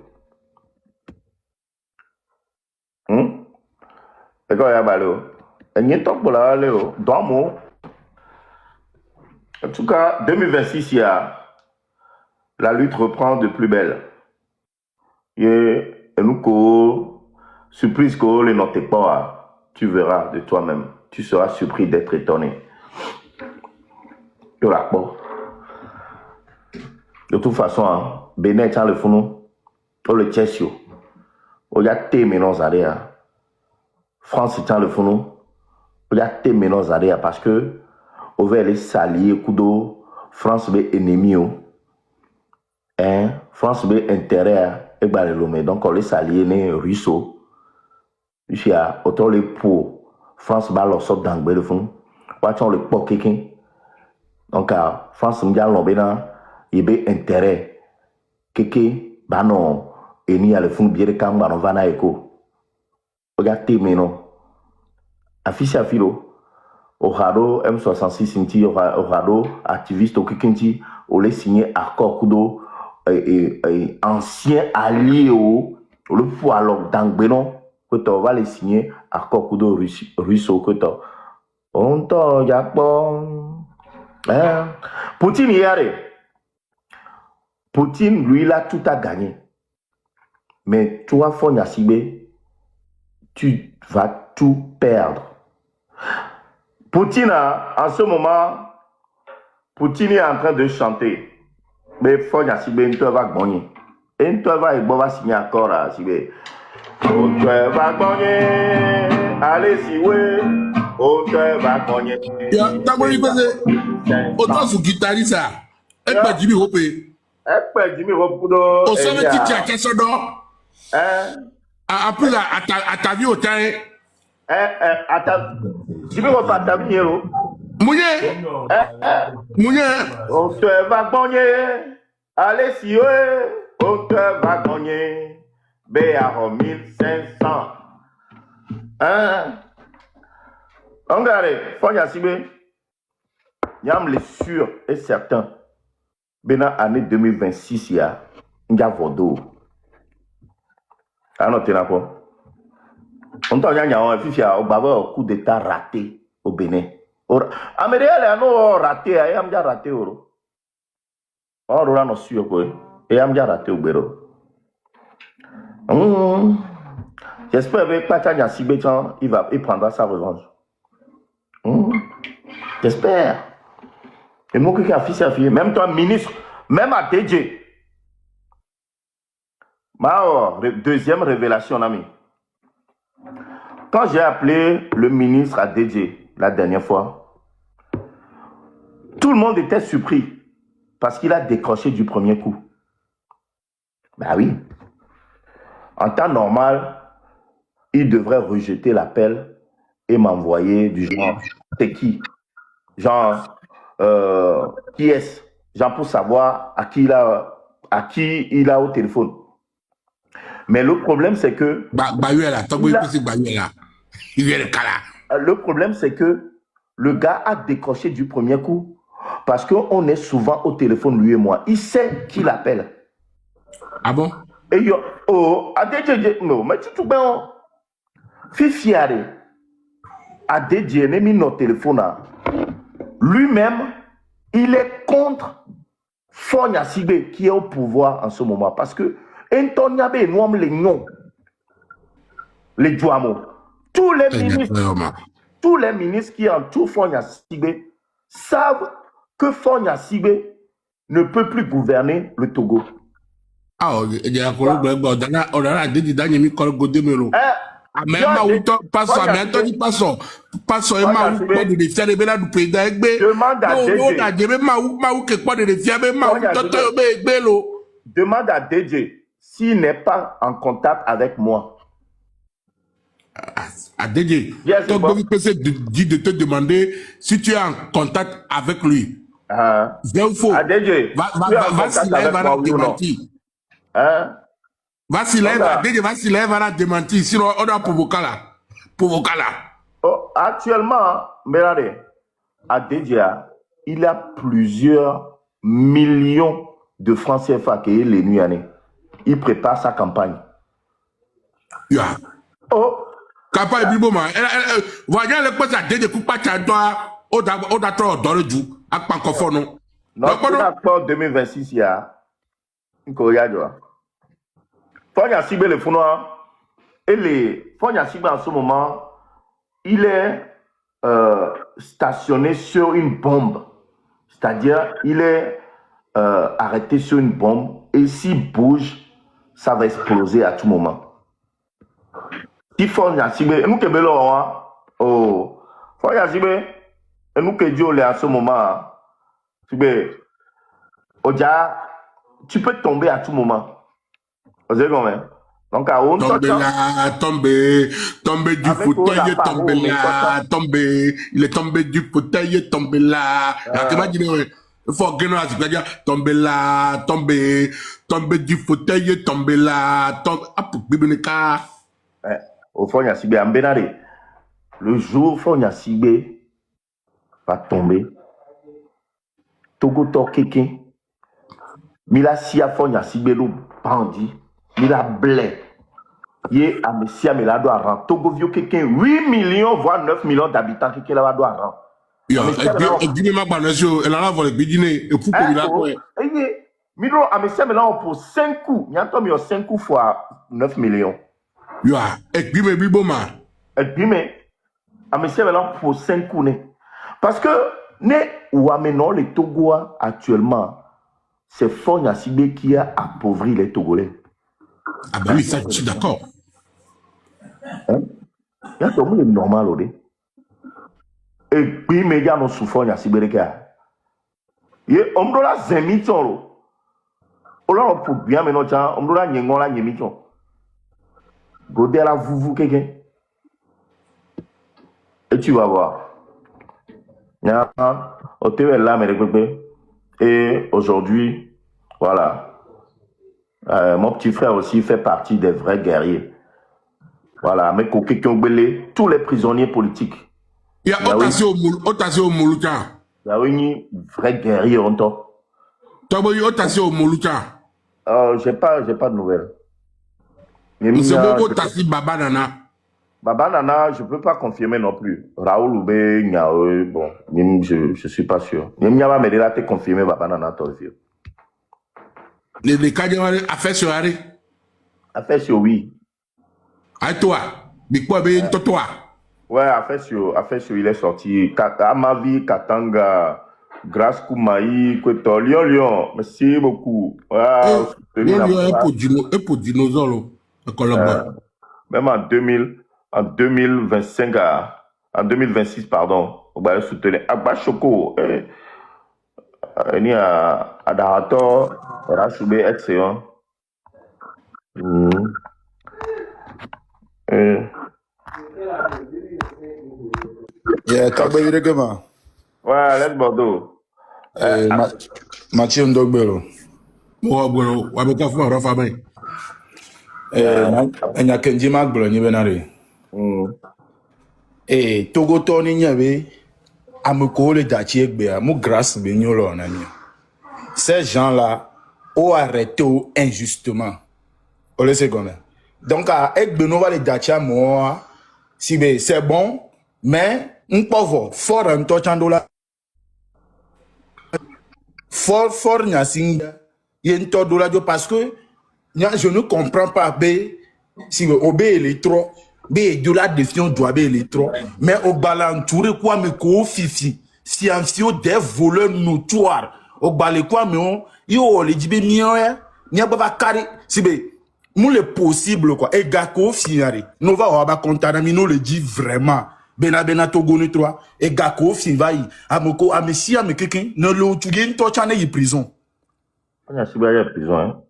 Mes corps, il y a balé. Et il y a un temps pour la balé, dans mon. En tout cas, 2026, la lutte reprend de plus belle. Et nous, surprise que les notes pas, tu verras de toi-même. Tu seras surpris d'être étonné. De toute façon, Bénin tient le fond, le Tchessio. Il y a des mélanges à France tient le fond, il y a des mélanges à parce que on va les s'allier, Kudo, France est ennemi. France est intérêt et balelomé. Donc on les s'allier les ruisseaux. Il y a autant les pots. France va leur sorte d'anglais de fond. On le pot quelqu'un. Donc France me dit il y a intérêt. Quelqu'un, bah non, et ni à le fond bien de camp, bah non, va na écho. Regardez maintenant. Affiche à filo. Au Rado, M66 Sinti, au Rado, activiste, au Kikinti, on les signé accord Kudo, ancien allié au, le pouvoir d'Angbenon, que tu vas les signer accord Kudo russo, que tu on t'en y a pas. Poutine y allait. Poutine, lui, il a tout à gagner. Mais toi, Fonya Sibé, tu vas tout perdre. Poutine, en ce moment, Poutine est en train de chanter. Mais Fonya Sibé, tu vas gagner. Et tu vas signer accord à Sibé. Tu vas gagner. Allez, si oui. Tu vas gagner. T'as compris quoi c'est? Autant sous guitariste, ça. Et pas Jimmy Hope. Jimmy Hope. On sait que tu as qu'un seul nom. En plus, à ta vie, au temps. Jimmy Hope à ta vie, héros. Mouillé. On te va gagner. Allez, si oui. On te va gagner. BA 1500. Regardez, Fonya Sibé. Yam les sûr et certain. Bena année 2026, il y a un vodo. Ah non, t'es d'accord. On t'a dit qu'il y a un coup d'état raté au Bénin. Américain, il y a un raté, il y a un raté. On a sûr que il y a un raté au Bénin. J'espère que Patania Sibétan, il prendra sa revanche. J'espère. Et moi qui a fait même toi, ministre, même à DJ. Ma deuxième révélation, ami. Quand j'ai appelé le ministre à DJ la dernière fois, tout le monde était surpris parce qu'il a décroché du premier coup. Ben oui. En temps normal, il devrait rejeter l'appel et m'envoyer du genre, c'est qui? Genre, qui est-ce? Genre pour savoir à qui il a au téléphone. Mais le problème, c'est que... Le problème, c'est que le gars a décroché du premier coup parce qu'on est souvent au téléphone, lui et moi. Il sait qui l'appelle. Ah bon? Et yo, oh, non, mais tu te bien. Fifiare, Adedje, n'est mis notre téléphone. Lui-même, il est contre Fonya Sibé qui est au pouvoir en ce moment. Parce que Antonia B, nous les noms, les Douamo, tous les ministres qui entourent Fonya Sibé savent que Fonya Sibé ne peut plus gouverner le Togo. Ah, il y a un collègue, on a dit Daniel Mikol Godemelo. Mais ma ou passo, mais Anthony passo et ma ou pas de défier les belles du pays d'Egbe. Demande à DJ. Ma ou que quoi de défier, ma ou toto belo. Demande à DJ s'il n'est pas en contact avec moi. À DJ, donc vous pouvez de te demander si tu es en contact avec lui. C'est faux. À DJ, va s'il lève à la démentir. Va s'il lève, DJ va s'il lève à la démentir, sinon on a provoqué là. Actuellement, regardez, à DJ, il a plusieurs millions de francs CFA qui est les nuits années. Il prépare sa campagne. Yeah. Oh. Campagne Bibouma. Voyez le poste à DJ Koupa Tchadwa, on a trop d'or du, à Pankofo non. Non, pour 2026, il y a une Korea. Fonya Sibé le Founois, et les Fonya Sibé en ce moment, il est stationné sur une bombe. C'est-à-dire, il est arrêté sur une bombe, et s'il bouge, ça va exploser à tout moment. Si Fonya Sibé, nous que Belo, oh, Fonya Sibé, nous que Dieu l'est à ce moment, Sibé, Oja, tu peux tomber à tout moment. Vous avez compris? Donc, à on tomber du fauteuil, tomber là, tomber, il est tombé du fauteuil, tomber là. Il faut que nous dire tomber là, tomber du fauteuil, tomber là, tomber. Ah, pour Bibénéka. Au fond, il y a Sibé Ambénare. Le jour où il y a Sibé va tomber, Togo Torkeke, Mila Sia Fonya Sibé le bandit. Il a blé. Il est à Messia, mais là, doit rendre. Togo vieux quelqu'un, 8 millions, voire 9 millions d'habitants, qui là doit rendre. Et dis-moi, elle a volé, bidine, et pour que il a quoi? Milo, à Messia, mais là, on pose 5 coups. Il y a un temps, 5 coups fois 9 millions. Et puis, mais biboma. Et puis, mais, à Messia, mais là, on pose 5 coups. Parce que, ou à maintenant, les Togois, actuellement, c'est Fonya Sibé qui a appauvri les Togolais. Ah ben oui, ça, je suis d'accord. Il y a tout le monde normal, là. Et puis, mais il y a nos souffrants, il y a Sibérika. On me donne la zémiton. On l'a pour bien, mais non, on me donne la nyengon, la nyemiton. Godé la vous quelqu'un. Et tu vas voir. On te là, mais et aujourd'hui, voilà. Mon petit frère aussi fait partie des vrais guerriers. Voilà, mais tous les prisonniers politiques. Il y a Otasé au Moulouta. Il y a un vrai guerrier en temps. Otasé au Moulouta. J'ai pas de nouvelles. C'est bon, Otasé Baba Nana. Baba Nana, je ne peux pas confirmer non plus. Raoul Oubé, bon, je suis pas sûr. Il n'y a pas m'aider à te confirmer Baba Nana, toi aussi. Les cas a fait sur Harry. A fait sur oui. À toi. Mais quoi, ben, toi? Ouais, a fait sur, il est sorti. À ma vie, Katanga, Grâce Koumaï, Kweto, Lyon. Merci beaucoup. Lyon, un peu dinosaure, même en 2025, en 2026, pardon, on va soutenir Agba Choko. Il y a Adarato, Rachoubé, excellent. Ouais, laisse Bordeaux. Mathieu Ndogbelo. Oh, bueno, wabeka fuma rafa bay. Enya kenji magbelo ni benare. Togo Tony nyabe ameko le dachi egbe mu grâce be nyolo nani. Ces gens-là ont arrêté injustement. On le sait comment. Donc à egbe no va le dachi moi si c'est bon mais un pauvre fort en tochandola fort nyasinga yento dola parce que je ne comprends pas si obé les trop de la défiance doit les trop mais au balantouré quoi mais ko fifi sciencio des voleurs notoires au balé quoi mais yo le dibe mien N'y a pas carré, si ben, nous le possible, quoi. Et Gako, finari. Nous va avoir contaminé, nous le dit vraiment. Bena Togo, nous trois. Et Gako, finari. Amoko, amesi, quelqu'un, ne le tuer, torchane, y prison. On a subi à prison, hein.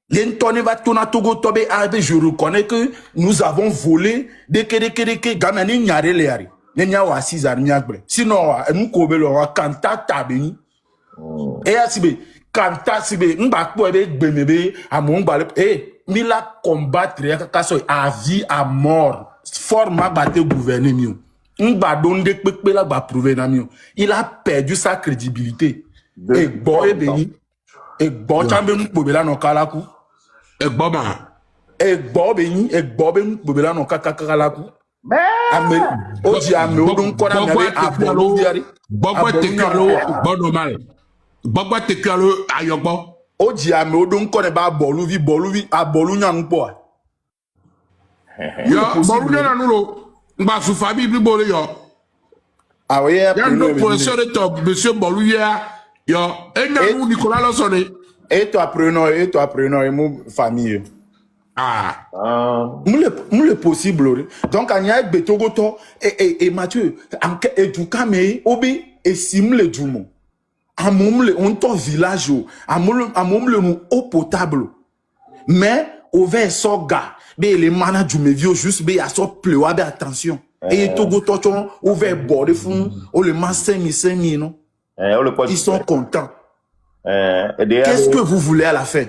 L'entonné va tourner à Togo, Tobe, je reconnais que nous avons volé des que gamani nyare le yari. Nenya wa 6 ans nyagbre. Sinon, nous kobe le wa kanta tabini. Et asibe, kanta sibe, mbakbo ebe gbemebe, amon bale, mila combattre, kaso à vie, à mort. Format batte gouverner mieux. Mbadonde pekpe la ba prouver na mieux. Il a perdu sa crédibilité. Et boy béni. Et bon chambe nous pobela no kalaku. Et Boma. Et Bobeni, et Bobeni, Bobela no kakakalaku. Ame, oji ame odon kona ngale abolu diari. Bogwa tekalo, bon normal. Bogwa tekalo ayogbo. Oji ame odon kona ba bolu vi abolu nyangpo. Yo, bolu nyana nulo. Mba su fabi bi bolu yo. Ah oui, ya no professeur de top, monsieur Bolu ya. Yo, nous Nicolas Lossone. Et toi prenons, et mon famille. Ah. Moule possible. Donc, il y a des Betogoto et Mathieu. Et tout cas, mais, obi, et simle du mot. À mon village, à mon nous eau potable. Mais, au vers soga, les managers du vieux juste, à so pleurer, attention. Et Togoto, au vers bord de fond, au le massé, non? Ils sont contents. Qu'est-ce que vous voulez à la fin?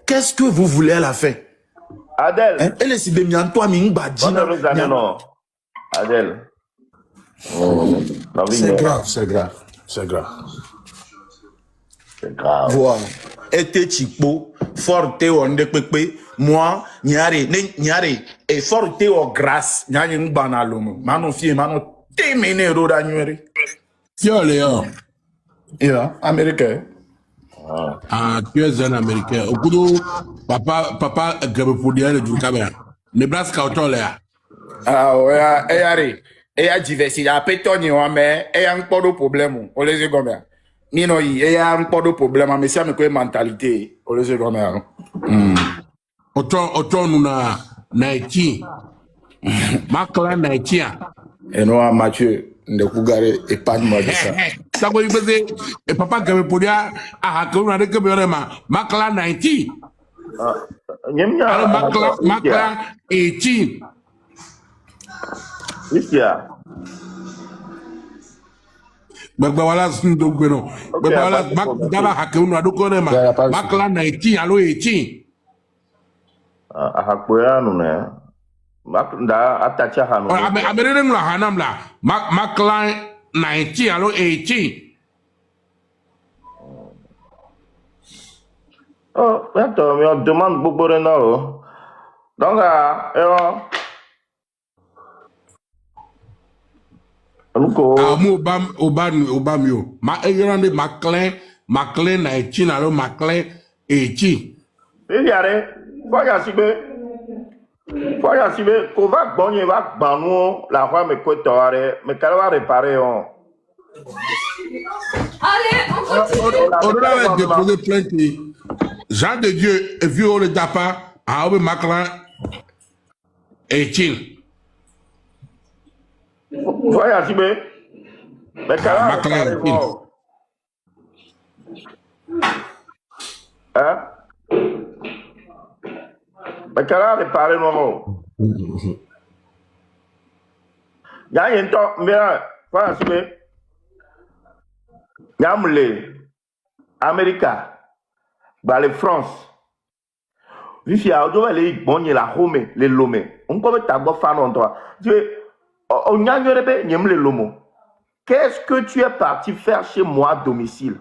Qu'est-ce que vous voulez à la fin? Adèle. Elle est si bien toi, Adèle. C'est grave, c'est grave, c'est grave. C'est grave. Voilà. Et t'es chipo, forte on de pepe, moi, nyare, et forte o grâce, nyare n'banalomo, mano fie, mano téméné roda nuere. Tiens, Léon. Yeah, américain. Ah, tu es un américain. Au bout de papa, Gabopoudia, le Djoukabé. Nebraska, autant là. Ah, ouais, et à diversité, à pétonner, mais, et un peu de problème, on les est comme ça. Mino y a un peu de problème mais ça me quoi mentalité au lieu comme ça autant nous na naiti makla naiti et non Mathieu ne kugare et pas de ça ça veut dire et papa que me podia a que on a que vraiment makla naiti alors makla 18 Bagwala sindo gweno. Bagwala daba hakunu adoko ma. Makla 19 alo 18. Hakoya nune. Makda atacha hanu. Amerere ngula hanam la. Makla 19 alo 18. Oh, attends, mais on demande beaucoup de noms. Donc, Obamio. Ma eyande Maclean 19 alo Maclean 18. Faut y sibe, qu'on va gagner, va gagner, la roi me coûte, mais qu'elle va réparer. Allez, on continue. On va déposer plainte. Jean de Dieu, vu le tapa, à Obe Maclean 18. Voyez, Sibé. Mais qu'elle mais qu'elle a réparé non. Il y a un temps, mais voilà, Sibé. Il y a Amérique, les France. Vifi a doit aller bonner la Rome, les Lomé. On peut t'avoir fan en toi. Qu'est-ce que tu es parti faire chez moi à domicile?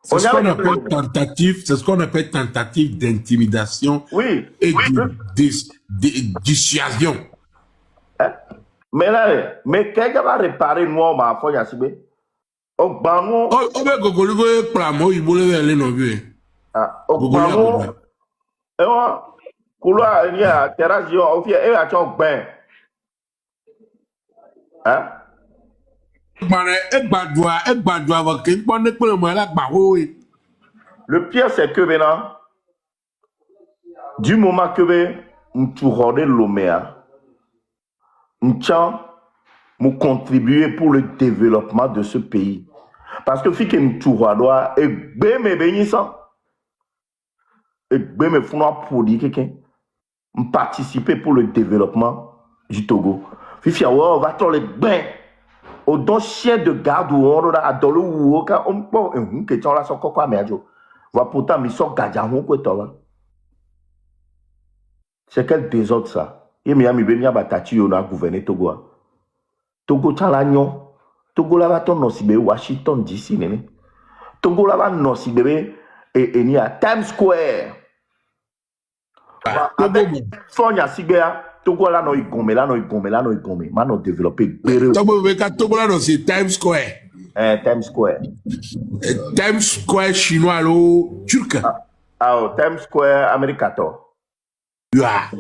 C'est ce qu'on appelle tentative, c'est ce qu'on appelle tentative d'intimidation et de dissuasion. Mais là, mais quelqu'un va réparer moi ma foi Yassibé. Au banou. Oh ben gogoligo e plamo il voulait aller non vieux. Ah, au banou. Et moi couloir il y a terrasse au fier et à ton bain. Hein? Le pire, c'est que maintenant, du moment que nous tournons l'Oméa, nous nous contribuer pour le développement de ce pays. Parce que si nous tournons, et bien me bénissant, et bien me font produire quelqu'un, participer pour le développement du Togo. Fifi, on va te les bains. Au don chien de garde ou on a dans le ou quand on peut une question là sur quoi merde. Va pourtant mais sur gadjamon quoi toi. C'est quel désordre ça. Et Miami Benia batati on a gouverné Togo. Togo tchalagnon. Togo là va ton nosibe Washington DC néné. Togo là va nosibe et ni à Times Square. Avec Fonya Sibea, Togo là no igome mano développer. Togo là c'est Times Square. Times Square. Times Square chinois lo turc. Times Square américato. Yeah.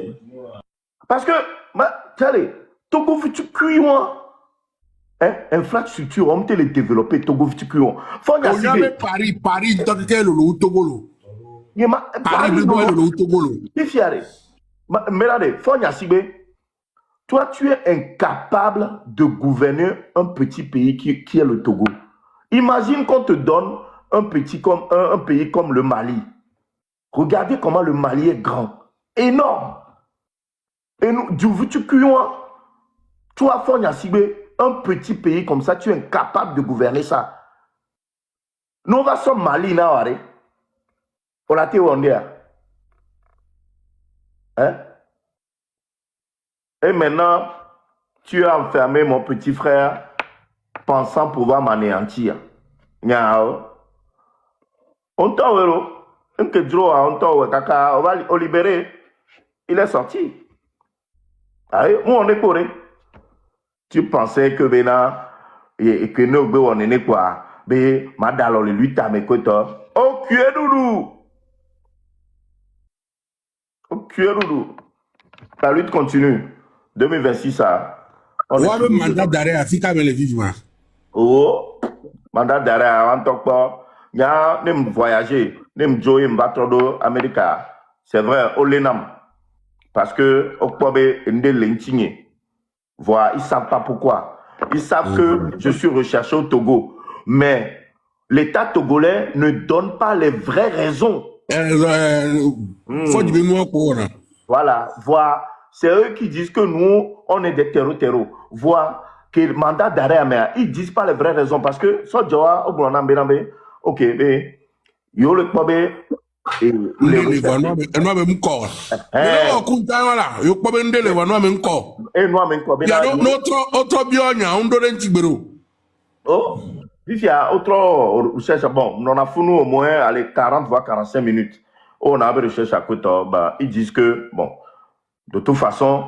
Parce que regardez, Togo futur cuyon. Infrastructure, on peut les développer Togo futur cuyon. Fonya Sibea Paris tant que le Togo lo. Regardez, Fonya Sibé, toi tu es incapable de gouverner un petit pays qui est le Togo. Imagine qu'on te donne un pays comme le Mali. Regardez comment le Mali est grand, énorme. Et nous, toi Fonya Sibé, un petit pays comme ça, tu es incapable de gouverner ça. Nous on va sur Mali là, on l'a dit. Hein? Et maintenant, tu as enfermé mon petit frère pensant pouvoir m'anéantir. On t'a on va le libérer. Il est sorti. On est coré. Tu pensais que et que nous on est quoi? Madalo le lui t'a mais quoi toi? Oh, tu es doudou. La lutte continue. 2026, ça. On a un mandat d'arrêt à Fika mais les vivants. Oh, mandat d'arrêt à Antokpo. Il y a même voyager, même jouer Mbatrodo, Amérique. C'est vrai, au Lenam. Parce que Okpobe Nde Lentigné. Voilà, ils ne savent pas pourquoi. Ils savent que je suis recherché au Togo. Mais l'État togolais ne donne pas les vraies raisons. Voilà, c'est eux qui disent que nous, on est des terreaux. Voilà, que le mandat d'arrêt, ils ne disent pas les vraies raisons parce que, ok, mais, yo le pobe, et il y a autre recherche, bon, on a fini au moins 40 voire 45 minutes. On a une recherche à côté, ils disent que, bon, de toute façon,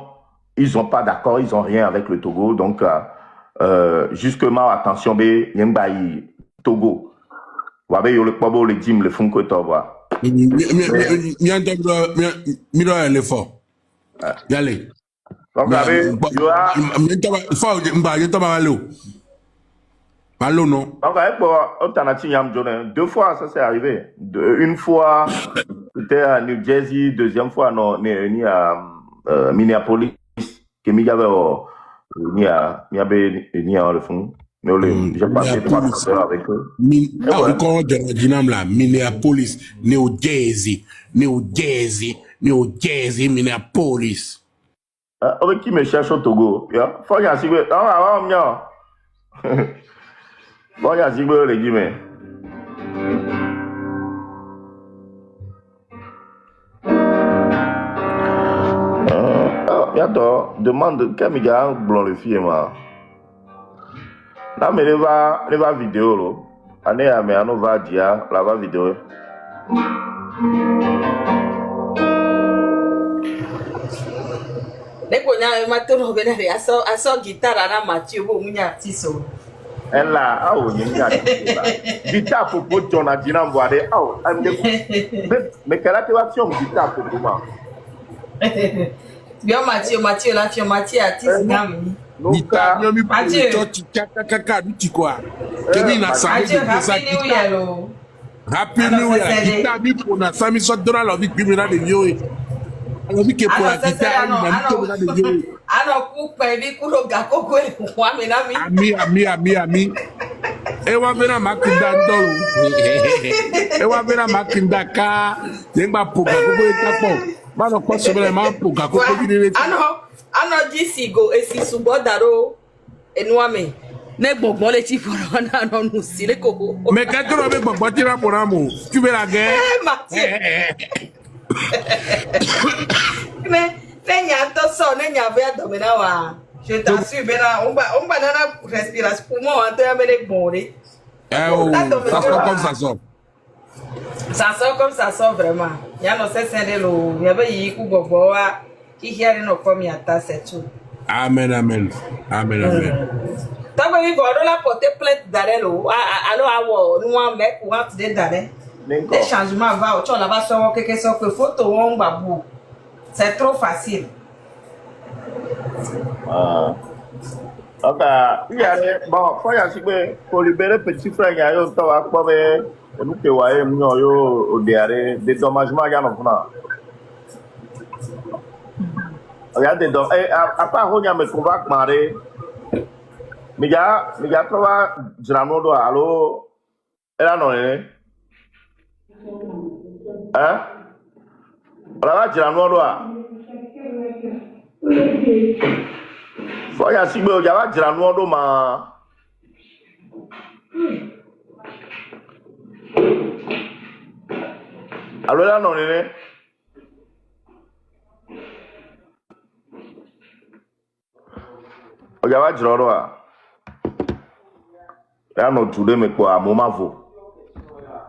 ils n'ont pas d'accord, ils n'ont rien avec le Togo. Donc, justement, attention, Togo. Vous voyez, le Togo, le Dim, le Funko, Toba. l'effort. Y aller. Donc, Allô, non. Deux fois, ça s'est arrivé. Une fois, c'était à New Jersey. Deuxième fois, non, ni à Minneapolis. Que mi avait ni à le fond. Mais j'ai passé 3 heures avec eux. Encore de la dynamique là, Minneapolis, New Jersey, Minneapolis. Avec qui me cherche au Togo? Faut y aller. Bon, il y a Zibo, les guillemets. Demande quel média blanc le film. Là, mais il va vidéo. Année à mais on va dire, la va vidéo. Guitare à Mathieu, artiste. Elle là, guitare pour John a dit mais quelle activation guitare pour moi? Bien Mathieu, la fille Mathieu artiste. Nita nyomi church kaka duti kwa. Kemi na sami de pesa kita. Happy New Year. Kita mi pona sami so dollar of it bimina de yoe. Alo mi ke pona kita na mi to na de yoe. Ano ku pe bi ku lo ga koko e kwa mi na mi. Ami. Ewa vena makinda ndolu. Ewa vena makinda ka. Yengba poka koko etapo. Mano kwa sobele ma poka koko bidire. Ano jisi go esi subo daro enuame. Ne gbogbo le ti foro na no nu si le koko. Me ka toro be gbogbo ti ra pora mo. Tu be la guerre. Mais nya to so ne nya ve do me na wa. Je t'assure bena on va na respiration pour moi on te amene bonné. Ça sort comme ça sort. Ça sort comme ça sort vraiment. Ya no se sende lo, ya be yi ku gbogbo wa. Qui here no come yata c'est tout. Amen. Tagwe vi vodo la porter plainte d'arrêt lo. Alors awo nous on met pour entrer d'arrêt. Les changements va au la va so quelque chose que photo on ba bu. C'est trop facile. Ok, il y a bon, faut y aller pour libérer petit frère ya yo to wa po be nous ke wa e mu yo o diare dédommagement ya no funa. Regardez donc, à part Ronya me convainc maré, mais ya prova girano do allo, era non è? Prova girano do a. Foi assim meu, ya va girano do ma. Allo era non è? Oya wa jiro a ya no tude me kwa mo mavo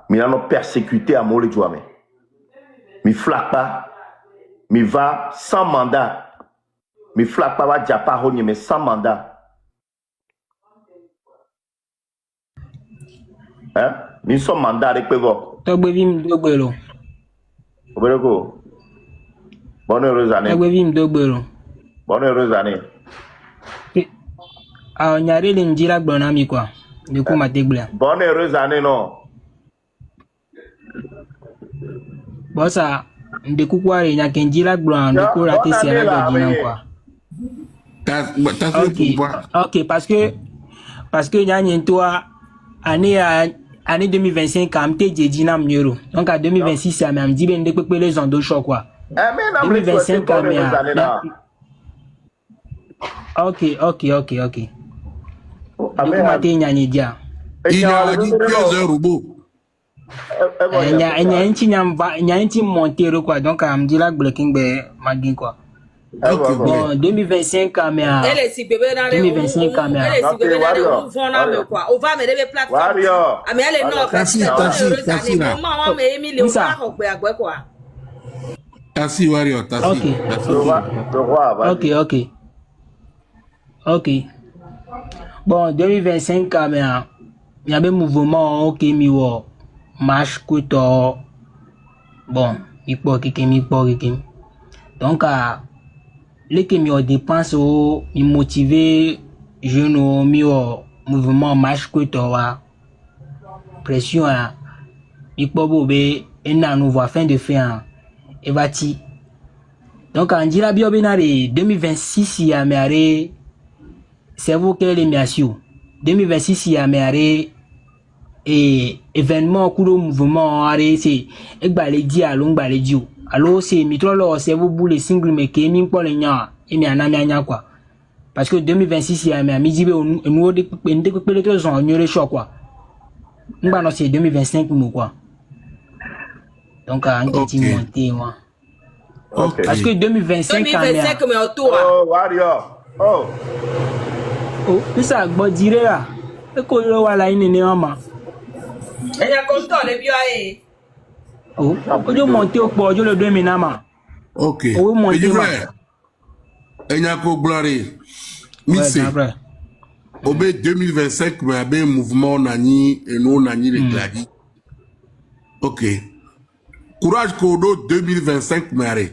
mi na no persécuter à mo le joame mi flaque pas mi va sans mandat mi flaque pas va japa honye mais sans mandat mi so mandat avec pevo Togbe vim dogbelo obereko bonne heureuse année Togbe vim dogbelo bonne heureuse année. Nyare le njira gbona mi kwa de ku mategble bonne heureuse année non bossa de ku kware nya kenjira gbona de ku rate si ala de nan kwa OK parce que nya nyentoa année 2025 am te jeji na mnyoro donc à 2026 ça me dit ben de pepe les ondes choc quoi 2025 am OK Nyanti Montero quoi donc am dit la breaking be magin quoi. Bon 2025 caméra. Elle est si bébé dans 2025 caméra. Elle est si bébé dans le quoi. On va me des plateformes. Ah mais elle est non Tassi maman mais Emile on va quoi. Tassi warrior Tassi. OK. Bon, 2025 caméra. Il y a un mouvement qui mi wo marche kuto. Bon, il peut qui. Donc les qui mi o dépense o mi motiver jeune mi o mouvement marche kuto wa pression a il peut bobe en nouveau afin de faire et bâti. Donc en dira bio benare 2026 il y a mais c'est vous qui les miassio 2026 il y a mais et événement couro mouvement arrêté c'est egbaledi allo ngbaledi o allo c'est mitrolo c'est vous boule single mais que mi pour les nya et mi anami anya quoi parce que 2026 il y a mais mi dit nous de les deux ans on choc quoi ngba no c'est 2025 mo quoi donc en petit monter moi OK parce que 2025 mais autour oh warrior oh ça bon dire là e ko lo wala ini ne mama e ya ko to le bi aye ojo monter o po ojo le 2000 nama OK o monter ma enya ko glory mi se obe 2025 mais abe mouvement nani et non nani le gladi OK courage ko do 2025 mais are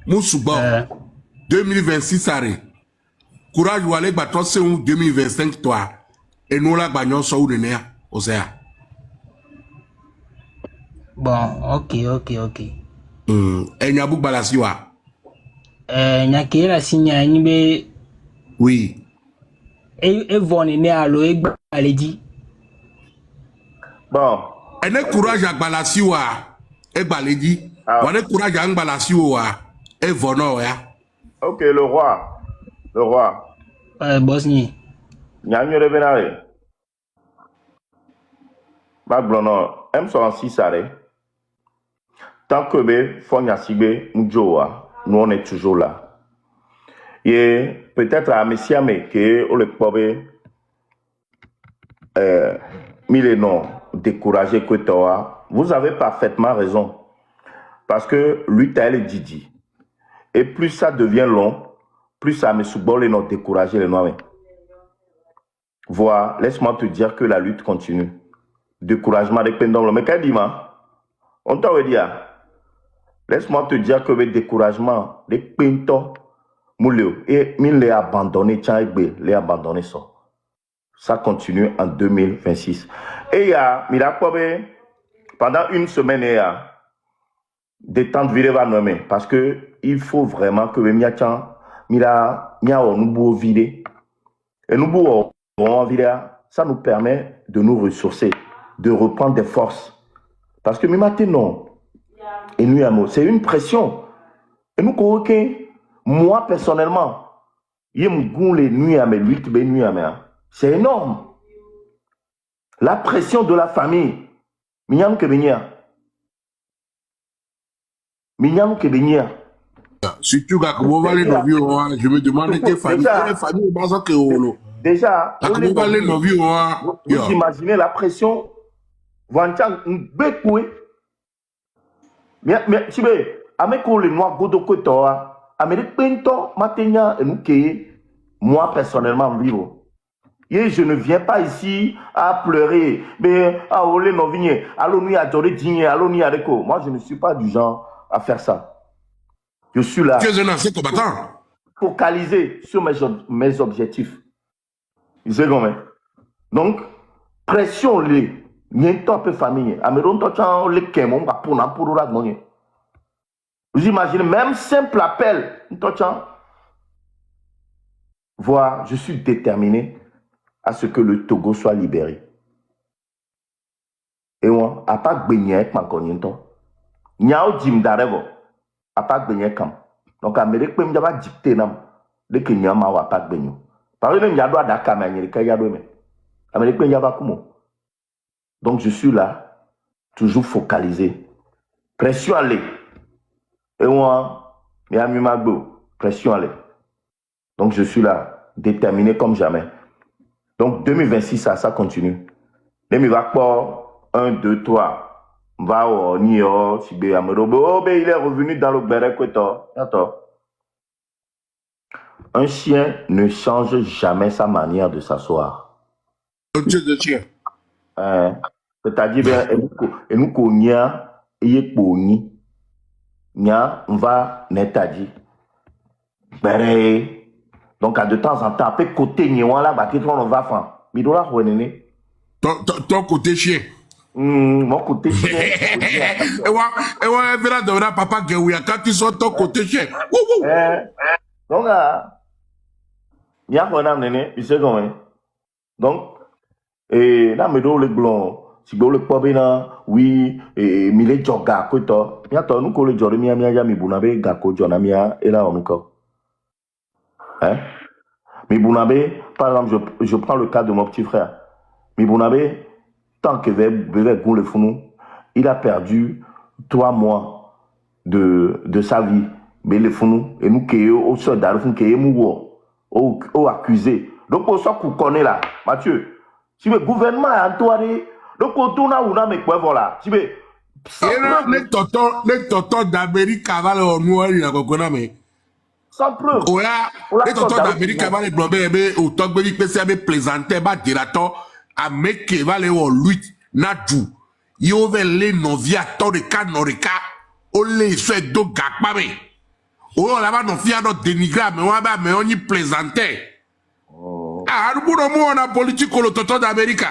musuba 2026 are courage ou aller battre c'est 2025 toi et nous la bagnon so ou nea osea. Bon, ok. Et Nyabou Balasiwa. Nyake la signa nibe. Oui. Et vone ne alo e baledi. Bon. Et ne courage à Balasiwa e baledi. On ne courage à Balasiwa e vono ya. Ok, le roi. Le roi. Bosnie. Nyanyo revenare. Maglono, M66 arrêt. Tant que B, Fonya Sibe, Njoa, nous on est toujours là. Et peut-être à Messiame, que on le pobe, mille non, découragé que toi, vous avez parfaitement raison. Parce que lui, t'as le Didi. Et plus ça devient long, plus ça me soubole les non décourager les noirs. Vois, laisse-moi te dire que la lutte continue. Découragement avec pendant mais qu'est-ce dit on t'a dit laisse-moi te dire que le découragement les pinto moulio et mille les abandonné tiens les abandonné ça continue en 2026 et il y a pendant une semaine il y a détente virée va nommer parce que il faut vraiment que mila nous beau vider et nous beau vider ça nous permet de nous ressourcer, de reprendre des forces. Parce que maintenant, c'est une pression. Et nous, moi personnellement, c'est énorme. La pression de la famille. Surtout quand vous allez dans le je me demande quelle famille déjà, vous imaginez la pression. Mais tu veux, avec les noirs moi personnellement vivre. Et je ne viens pas ici à pleurer, mais moi je ne suis pas du genre à faire ça. Je suis là. Focalisé sur mes objectifs. Donc, pression les pas peu famille. Vous imaginez, même simple appel, voir, je suis déterminé à ce que le Togo soit libéré. Et moi, à pas gagner avec ma cognition. Nyao jim darevo, à pas gagner comme. Donc, à me dire que je vais dicter nam, dès que nyao ma wa pas gagner. Par exemple, il y a droit d'Aka, mais il y a droit de donc, je suis là, toujours focalisé. Pression aller. Et moi, pression aller. Donc, je suis là, déterminé comme jamais. Donc, 2026, ça continue. Il va pas 1, 2, 3. Va au Nio, il est revenu dans le Berekoto. Attends. Un chien ne change jamais sa manière de s'asseoir. C'est-à-dire, et nous connaissons, on va netadi. Donc, à de temps en temps, après côté Nyewan là, on va faire. Midola, ton côté chien. Mon côté chien. Et ouais, papa Gewia, quand tu sors ton côté chien. Donc, il y a un homme, il sait comment. Donc, et là, le blanc. Si vous le pouvez, oui, et mille joga, quoi, il y a nous qu'on le jore, mi bunabe, gako, jonamia, et là, on encore. Hein? Mi bunabe, par exemple, je prends le cas de mon petit frère. Mi bunabe, tant que le founou, il a perdu 3 mois de sa vie. Mais le founou, et nous qui au soldat, le founou qui est mouveau, au accusé. Donc, on sait qu'on connaît là, Mathieu. Si le gouvernement a entouré, donc, on tourne à mais quoi, voilà. Tu veux. Les tontons d'Amérique avant le noir, il y a quoi, mais. Sans preuve. Les tontons d'Amérique avant le blobé, au temps que il peut plaisanter, bah, dirateur, à mec qui va aller au lui, Nadjou. Il y a les novia, torika, norika, on les fait deux gars, mais. On a non fier notre dénigré, mais on y plaisanter. Harubuno mo na politique le toto d'Amérique.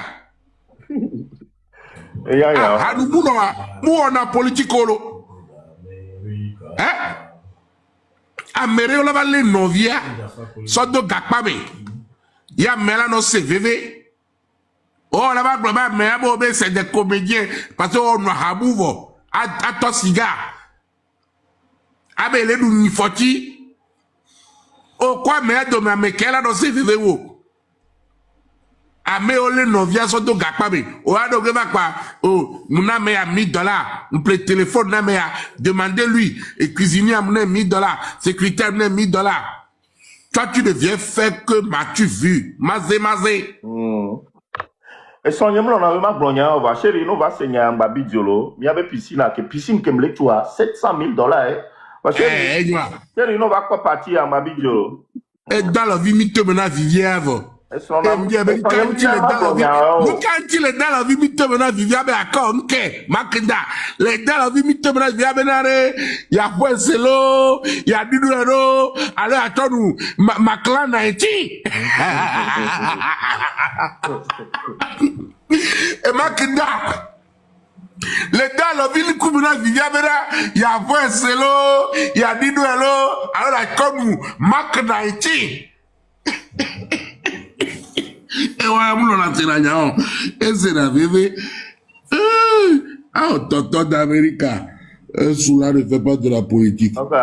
Harubuno mo na politique le. Hein? Améré on va les novia. Sodo gakpabe. Ya mela no CVV. Oh là-bas global mais c'est des comédiens parce qu'on a habouvo à ton cigare. Abe le du foti. O quoi mais de ma mekela no CVV wo. Ame ole novia so do gakpabe. O a do geba kwa. Oh, muna me a $1000. On peut téléphone na me a demander lui et cuisinier a muna $1000, secrétaire muna $1000. Toi tu ne viens faire que m'as-tu vu? Mazé. Et son yem l'on a ma glonia, on va chérie, nous va saigner un babi diolo. Il y avait piscine qui me l'est toi, $700,000. Chérie, nous va quoi partir à ma bidiolo. Et dans la vie, mi te mena Vivière. Quand il est dans la vie, mi te mena Vivière, mais à quand Makenda. Les dans la vie, mi te mena Vivière, benare. Il y a Poiselo, il y a Didouero. Allez, attends-nous, ma clan n'a été. Et Makenda. Les dans la ville, Koumina Vivière, il y a Poiselo, il y a Didouero. Alors, attends-nous, Mak n'a été. Et ouais, mon la tirania, et c'est la bébé. Ah, tonton d'Amérique. Cela ne fait pas de la politique. Ok,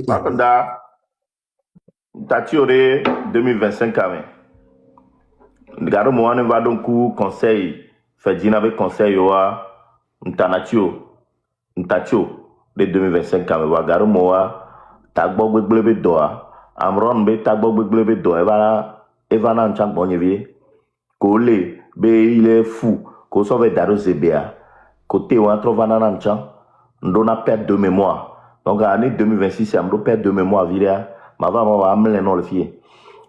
Makanda, Tatioré 2025 quand même. Regarde, moi, on va donc conseil, fait dîner avec conseil, Ntanatio de 2025 quand même. Regarde, moi, Tagbo Beglebe Doa, Amron Be Tagbo Beglebe Doa, Evana en chang bonyevier. Kole, il est fou. Ko sauve Daro Zebea. Côté ou entre Vana en chang, on a perte de mémoire. Donc, en l'année 2026, c'est un perte de mémoire. Ma maman va amener non le fille.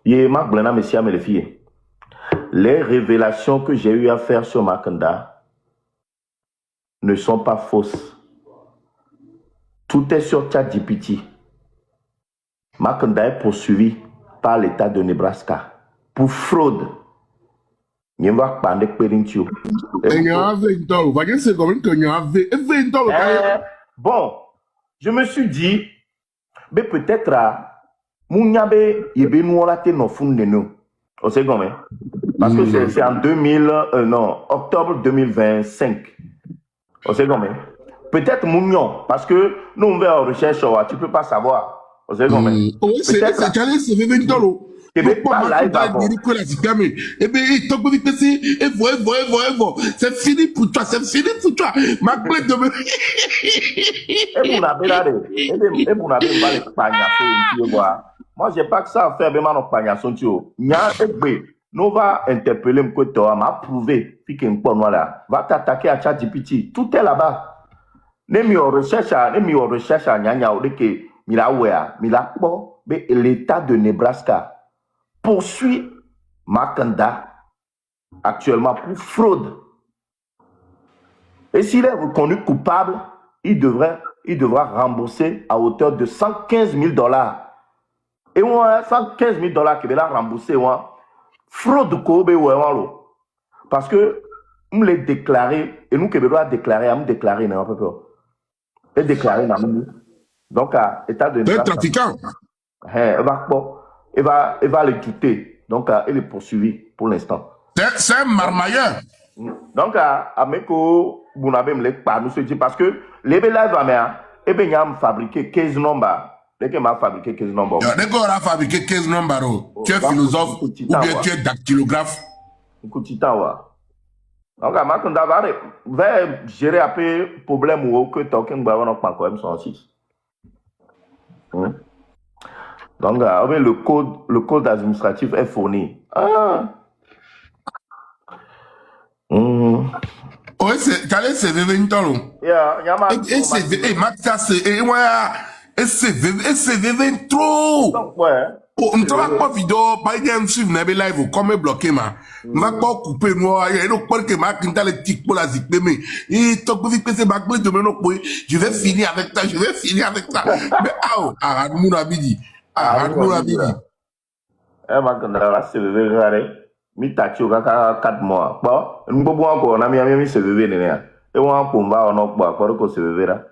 Il m'a blena messia me le fille. Les révélations que j'ai eu à faire sur Makanda ne sont pas fausses. Tout est sur ChatGPT. Makanda est poursuivi par l'État de Nebraska pour fraude. Bon, je me suis dit, mais peut-être à Mouniabe Yebenouolate no Fundeno. On sait comment? Parce que c'est en octobre 2025. On sait comment? Peut-être Mounion, parce que nous on va en recherche, tu peux pas savoir. On sait comment? C'est fini pour toi, c'est fini pour toi. Ma clé de moi, j'ai pas que ça à faire, mais mon pagnasson, tu nous va interpeller m'koto, m'a prouvé, puis qu'un point là, va t'attaquer à ChatGPT. Tout est là-bas. N'emi en recherche à Nyanya, ou de que, mila po, mais l'État de Nebraska poursuit Makanda actuellement pour fraude. Et s'il est reconnu coupable, il devra rembourser à hauteur de $115,000. Et moi, $115,000 qu'il va rembourser, fraude kobe parce que on l'a déclaré et nous qui devons déclarer, on déclarer non pas peur. Et déclarer non. Donc à état de trafiquant. Il va le douter. Donc il est poursuivi pour l'instant. C'est un marmailleur. Donc à Meko Bounabe me pas nous se dit parce que les live va mais et ben y a fabriqué 15 nombres. Dès que m'a fabriqué 15 nombres. Dès qu'on a fabriqué 15 nombres, tu es philosophe ou bien tu es dactylographe. Donc, Makanda va gérer un peu problème ou que Token Baron pas quand même 106. Donc, le code administratif est fourni. Oui, c'est Veventolo. Et c'est trop. On ne va pas vidéo, pas bien suivre Nabe live comme bloqué ma. On va pas couper moi, il y a une que ma quinta le tic pour la zikbe mais et toi que c'est ma de maintenant je vais finir avec toi, Mais ah, mon abidi. Eh, ma kanda se bébé gare. Mi tachi kaka 4 mois. Bon, n'bobo encore na mi se bébé nene. E wan pomba ono kwa ko se bébé là.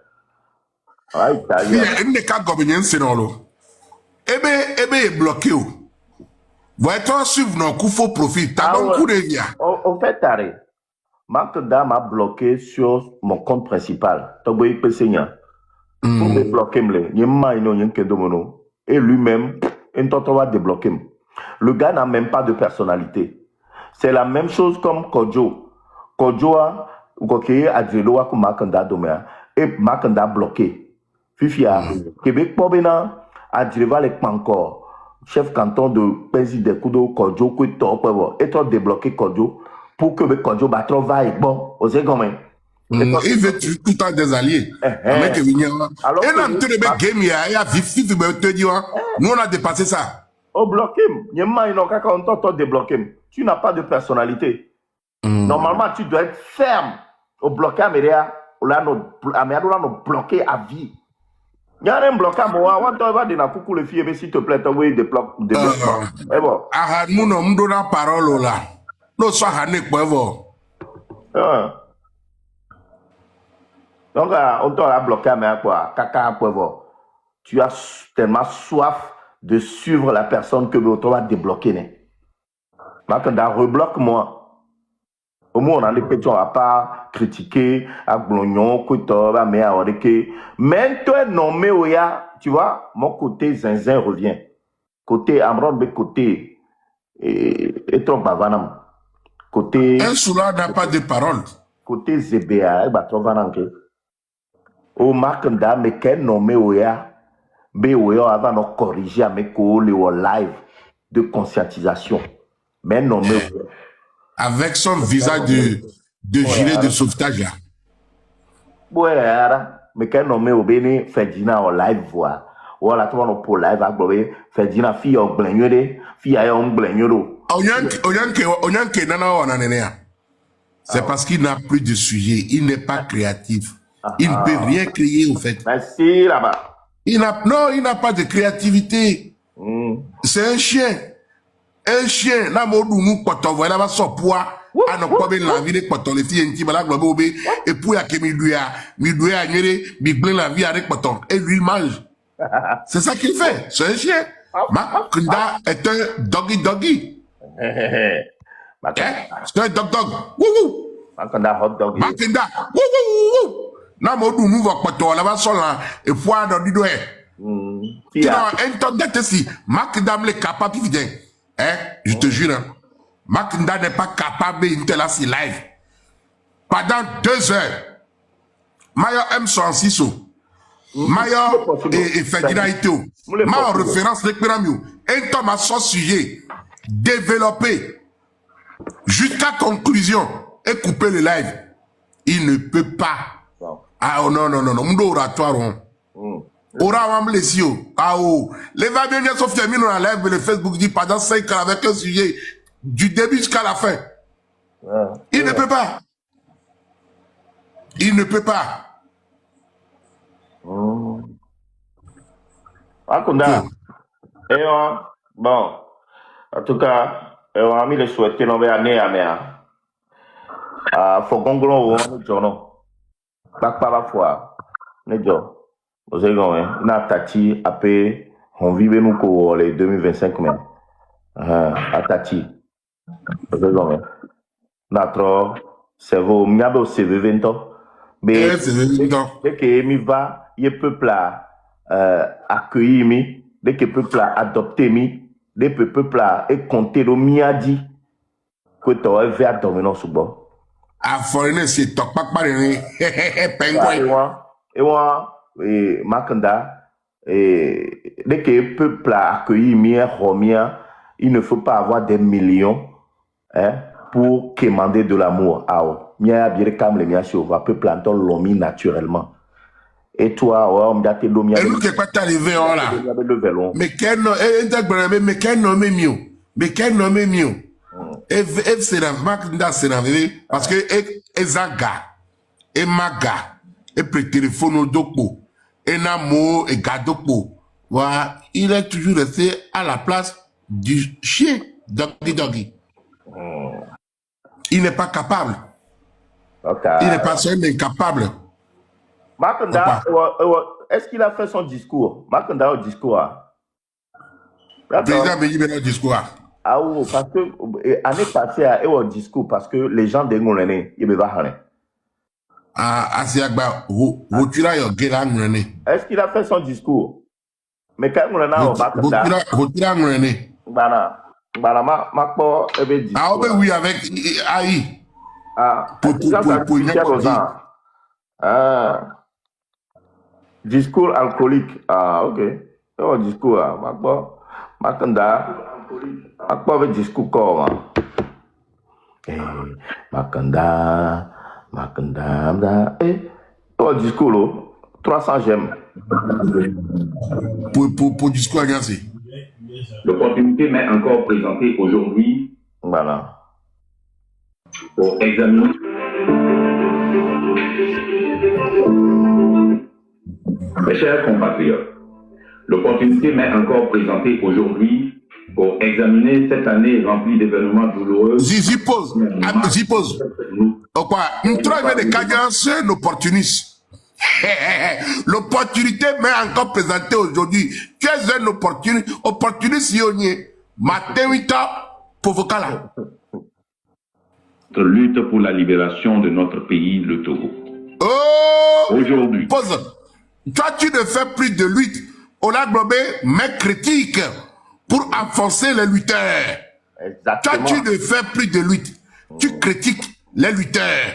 Ai ta ya. Ne ka gobinyen senolo. Ebe bloqué ou. Voyez-toi suivre nos coups faux profit. T'as bon coup de via. En fait, t'arrêtes. Makanda m'a bloqué sur mon compte principal. Toboy Pesenya. Pour me bloquer, et lui-même, il va débloquer. Le gars n'a même pas de personnalité. C'est la même chose comme Kodjo. Kodjo a Adjelo a Makanda Domea. Et Makanda bloqué. Fifia. Québec Pobena, Adjeva les Pancor. Chef canton de Penzi de Kudo, Kodjo, Kuito, et toi débloquer Kodjo. Pour que le Kodjo battre vaille bon aux égomens. Il veut tout le temps des alliés. Alors que et là, tu le game, il y a vif, nous on a dépassé ça. Au bloqué, tu n'as pas de personnalité. Normalement, tu dois être ferme. Au bloqué, Amélia, nous bloqué à vie. Il y a un bloqué à moi, on va dire à coucou les filles, s'il te plaît, oui, des blocs. Et bon. Ah, nous, nous donnons la parole là. Nous sommes donc, on t'a bloqué à quoi? Caca, tu as tellement soif de suivre la personne que tu vas débloquer. Maintenant, rebloque-moi. Au moins, on a les questions à pas critiquer, à glognon, mais toi, nommé Oya, tu vois, mon côté zinzin revient. Côté Amron, côté et trop bavanam. Côté. Un soula n'a pas de parole. Côté ZBA, il va trouver un peu. Au Makanda, mais quel nommé Oya, Oya avant de corriger avec le live de conscientisation. Mais nommé Oya. Avec son visage de gilet de sauvetage là. Ouais, mais quel nommé Oya, Ferdinand en live voir. Voilà, tout le monde pour live à glober. Ferdinand, fille en blanc, fille en blanc. C'est parce qu'il n'a plus de sujet, il n'est pas créatif. Il ne peut rien créer, au fait. Merci, là-bas. Non, il n'a pas de créativité. C'est un chien. Un chien. Là, nous, quand on voit là-bas son poids, à ne pas bien la vie, quand on les filles intimes, là, et puis, il y a qui la vie avec poton. Et lui, il mange. C'est ça qu'il fait. C'est un chien. Makunda est un doggy. C'est un dog. Wouhou. Makunda hot dog. Makunda. Wouhou. Là, nous va poton là-bas son là, et puis, dans du doigt. Tu vois, un temps d'être ici. Makunda est capable, il vient. Je te jure, Makunda n'est pas capable de telle assis live. Pendant 2 heures, Maya M106, Maya et Ferdinand Ito, ma en référence de Péramio, un temps à son sujet, développé jusqu'à conclusion et couper le live. Il ne peut pas. Ah non, mon oratoire. Ora les yeux. Ah oh. Les va bien sauf terminer dans la live le Facebook dit pendant 5 ans avec un sujet du début jusqu'à la fin. Il ne peut pas. Il ne peut pas. Bon, en tout cas, on a mis le souhaiter l'on va année à mer. Faut qu'on glonne au journal. Pas la fois. Nejo. Vous savez, na Tati après on vit nous pour les 2025 même. Tati. Vous savez, notre cerveau m'yabe au CV 20 ans. Mais dès que mi va, il peuple a accueilli mi, dès que peuple a adopté mi, dès que peuple a compté le miadi que tu as vu à dominer sous bord. À foreigner c'est top pas parler. Pengouin. Et Makanda, dès que le peuple a accueilli Romia, il ne faut pas avoir des millions pour commander de l'amour. Mia bien comme les miens sur va peuple entend l'homme naturellement. Et toi, on a été l'homme. Et nous qui pas arrivé là. Mais quel nom mieux. Mais quel nom mieux. Et c'est la Makanda c'est la parce que Ezaga, et Maga, et le téléphone au dopo. Et Namo et Gadokpo. Voilà, il est toujours resté à la place du chien, doggy. Il n'est pas capable. Okay. Il n'est pas seul, mais incapable. Makanda, est-ce qu'il a fait son discours? Makanda au discours. Le président Béni Béni au discours. Ah oui, parce que l'année passée, il y a eu un discours parce que les gens de Ngoulene, ils ne veulent pas. Ah, c'est Agba, est-ce qu'il a fait son discours? Mais quand on a ah oui, avec AI. Discours alcoolique. Ah, ok. Oh, discours, Makanda. Avec discours comment? Makanda. Oh, discours, là. 300 j'aime. Pour discours agacé. L'opportunité m'est encore présentée aujourd'hui. Voilà. Pour examiner. Mes chers compatriotes, l'opportunité m'est encore présentée aujourd'hui pour examiner cette année remplie d'événements douloureux. J'y pose. Quoi? Nous travaillons des cadres, c'est un opportuniste. L'opportunité m'est encore présentée aujourd'hui. Tu es un opportuniste sionnier. Matin 8 ans, pour vos cas là. Notre lutte pour la libération de notre pays, le Togo. Oh! Aujourd'hui. Pose. Toi, tu ne fais plus de lutte. On a globé mes critiques pour enfoncer les lutteurs. Exactement. Toi, tu ne fais plus de lutte. Tu critiques les lutteurs.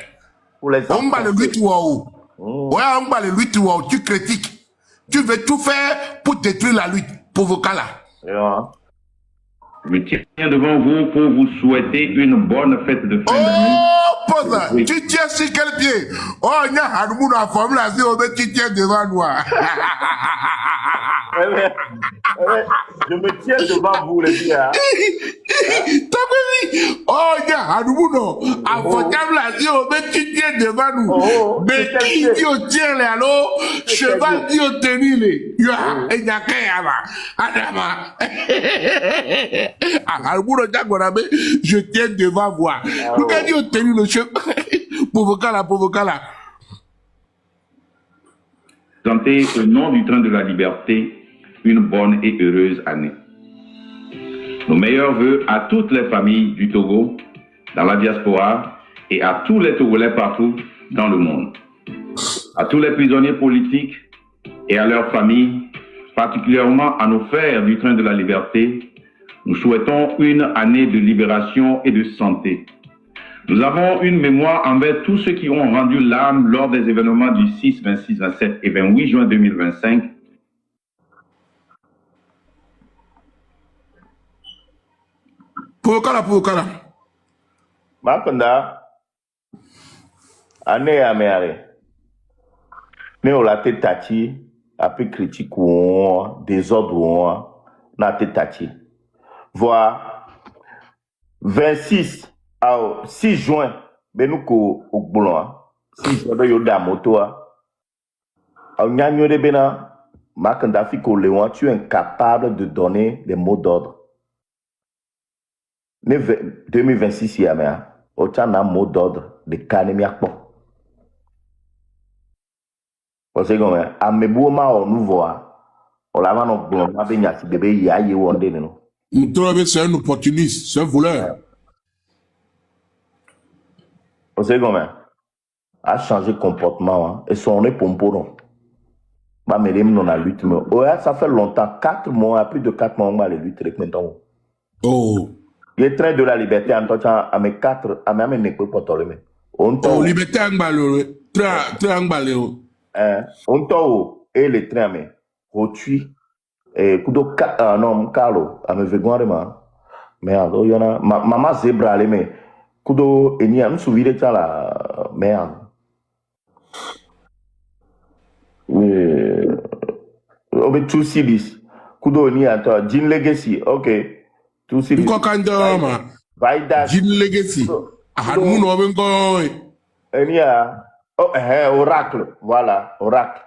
Pour les on va le lutte wow. Ouais, on va le lutte wow. Tu critiques. Tu veux tout faire pour détruire la lutte. Pour vos cas là. Yeah. Je me tiens devant vous pour vous souhaiter une bonne fête de fin d'année. Oh, pose. Oui. Tu tiens sur quel pied? Oh, il y a un monde en forme là, tu tiens devant nous. Je me tiens devant vous, les gars. Oh, il y a un monde en forme là, tu tiens devant nous. Mais qui dit au tien là, alors, cheval dit au tenir les. Il y a qu'un Adama. Je tiens devant vous. Vous avez obtenu le chef. Pour vos cas là. Présenter au nom du train de la liberté une bonne et heureuse année. Nos meilleurs vœux à toutes les familles du Togo, dans la diaspora et à tous les Togolais partout dans le monde. À tous les prisonniers politiques et à leurs familles, particulièrement à nos frères du train de la liberté, nous souhaitons une année de libération et de santé. Nous avons une mémoire envers tous ceux qui ont rendu l'âme lors des événements du 6, 26, 27 et 28 juin 2025. Pour Kala. Makanda, année à mère. Mais on l'a tâti, après critique ou désordre ou n'a tâti. Voir 26 à 6 juin, Benouko au boulon, 6 juin de Yoda Moto, au Nyanyo de Bena, Makanda Fiko Léon, tu es incapable de donner des mots d'ordre. 2026, il y a un mot d'ordre de Kanemiakpo. Parce que, à mes beaux on nous voit, on l'a vu, on a bien si bébé, il y a eu un dé. C'est un opportuniste, c'est un voleur. Parce que, a changé de comportement, et son nez pomporon. Bah, mais on a lutte, mais ça fait longtemps, 4 mois, plus de 4 mois, on va les lutter maintenant. Oh. Le train de la liberté, en tout cas, à mes 4, à mes nez, pour tolérer. Oh, liberté, train embalé. On t'a et le train, mais, rotui, et kudo, non, Carlo, à me végoirement. Merde, il y en a, maman zébra, mais, kudo, et n'y a, me souviens de ça là, merde. Mais, tout civis, kudo, n'y a, toi, Jean Legacy, ok. Tout civis. Vaida. Jean Legacy. Ah, nous, on va encore. Et n'y a, oh, Oracle, voilà, Oracle.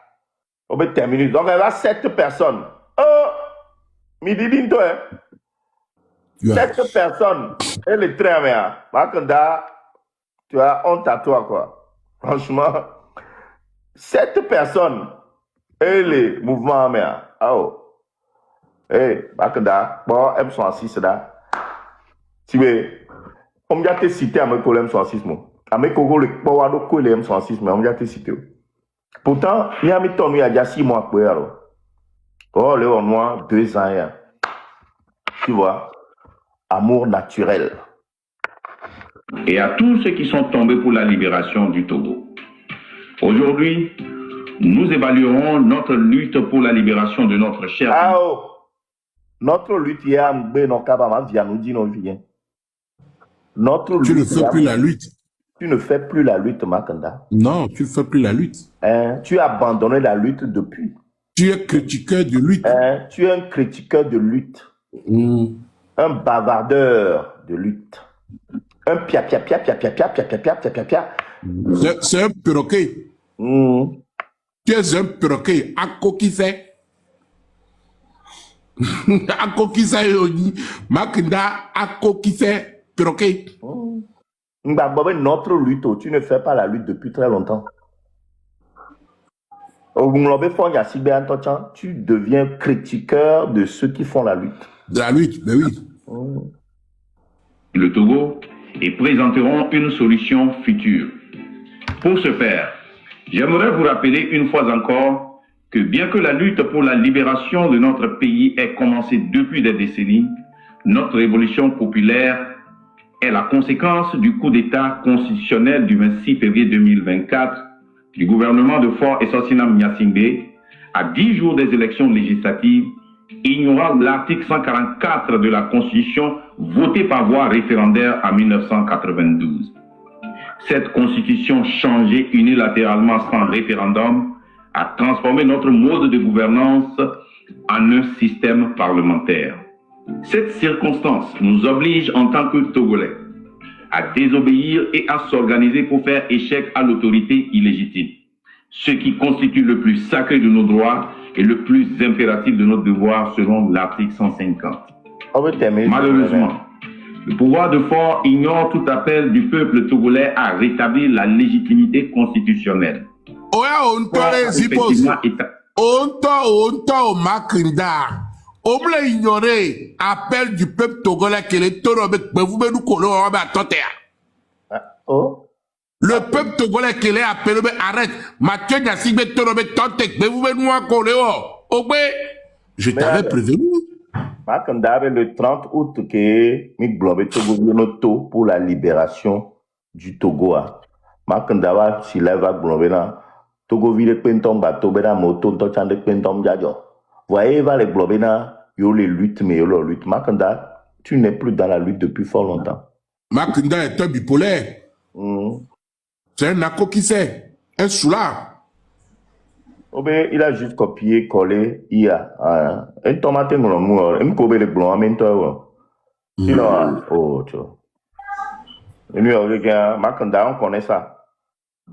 On va terminer. Donc, il y a 7 personnes. Oh, midi d'into, Cette personne, elle est très bien. Makanda, tu as honte à toi, quoi. Franchement, cette personne, elle est mouvement bien. Ah oh. Hey, Makanda, bon, M66 là. Tu veux, on m'a été cité à mes collègues M66, moi. À mes collègues, le pouvoir de les M66, mais on m'a été cité. Pourtant, il y a mis ton, il y a déjà 6 mois pour alors. Oh, le mois, 2 ans, hein. Tu vois, amour naturel. Et à tous ceux qui sont tombés pour la libération du Togo. Aujourd'hui, nous évaluerons notre lutte pour la libération de notre cher pays. Ah oh. Notre lutte hier, notre Tu ne lutte, fais plus la lutte. tu ne fais plus la lutte, Makanda. Non, tu ne fais plus la lutte. Hein? Tu as abandonné la lutte depuis. Tu es critiqueur de lutte. Hein? Tu es un critiqueur de lutte. Un bavardeur de lutte. Un pia. C'est un perroquet. Tu es un perroquet. Ako qui fait. Ako qui fait. Makanda, ako qui fait. Perroquet. Notre lutte, tu ne fais pas la lutte depuis très longtemps. Tu deviens critiqueur de ceux qui font la lutte. De la lutte, ben oui. Le Togo et présenteront une solution future. Pour ce faire, j'aimerais vous rappeler une fois encore que bien que la lutte pour la libération de notre pays ait commencé depuis des décennies, notre révolution populaire est la conséquence du coup d'État constitutionnel du 26 février 2024 du gouvernement de Faure Essocinam Gnassingbé à 10 jours des élections législatives, ignorant l'article 144 de la Constitution voté par voie référendaire en 1992. Cette Constitution changée unilatéralement sans référendum a transformé notre mode de gouvernance en un système parlementaire. Cette circonstance nous oblige en tant que Togolais à désobéir et à s'organiser pour faire échec à l'autorité illégitime, ce qui constitue le plus sacré de nos droits et le plus impératif de notre devoir selon l'article 150. Malheureusement, le pouvoir de Faure ignore tout appel du peuple togolais à rétablir la légitimité constitutionnelle. On peut ignorer l'appel du peuple togolais que les le peuple togolais qui est appelé, arrête. Mathieu Gnassingbé, je t'avais prévenu. Le 30 août, pour la libération du Togo. Makanda si lève à Togo vile pentom bateau bena moto ntochan de pentom jajo. Voyez va les globena yo les luttes mais yo leur lutte. Makanda, tu n'es plus dans la lutte depuis fort longtemps. Makanda est un bipolaire. C'est un nako qui sait, un soulard. Il a juste copié, collé, il a un tomate ngolomou, un kobe le blanc, un toi. Il a oh tu. Et nous regarde Makanda, on connaît ça.